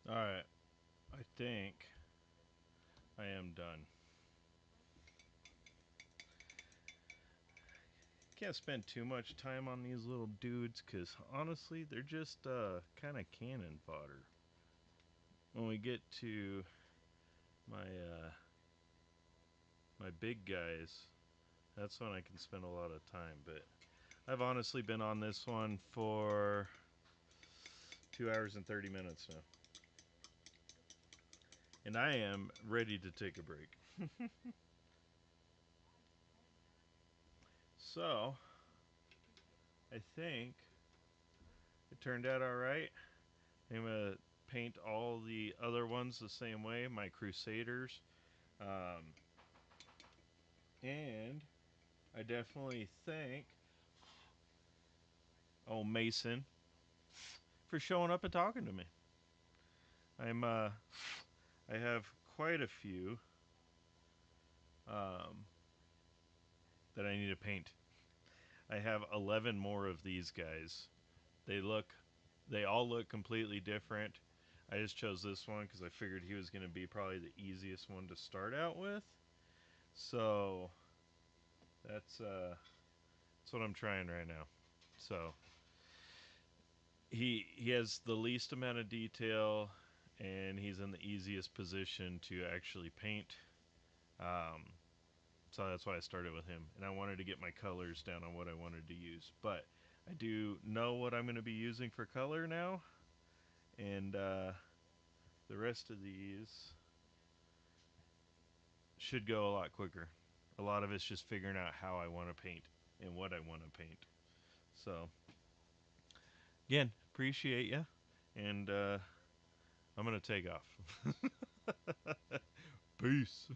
All right. I think I am done. Can't spend too much time on these little dudes because honestly, they're just kind of cannon fodder. When we get to my big guys, that's when I can spend a lot of time. But I've honestly been on this one for 2 hours and 30 minutes now, and I am ready to take a break. So I think it turned out all right. I'm gonna paint all the other ones the same way, my Crusaders. Um, and I definitely thank Mason for showing up and talking to me. I have quite a few um, that I need to paint. I have 11 more of these guys. They look, they all look completely different. I just chose this one because I figured he was going to be probably the easiest one to start out with. So that's what I'm trying right now. So he has the least amount of detail, and he's in the easiest position to actually paint. Um, so that's why I started with him, and I wanted to get my colors down on what I wanted to use. But I do know what I'm going to be using for color now, and the rest of these should go a lot quicker. A lot of it's just figuring out how I want to paint and what I want to paint. So, again, appreciate you, and I'm going to take off. Peace.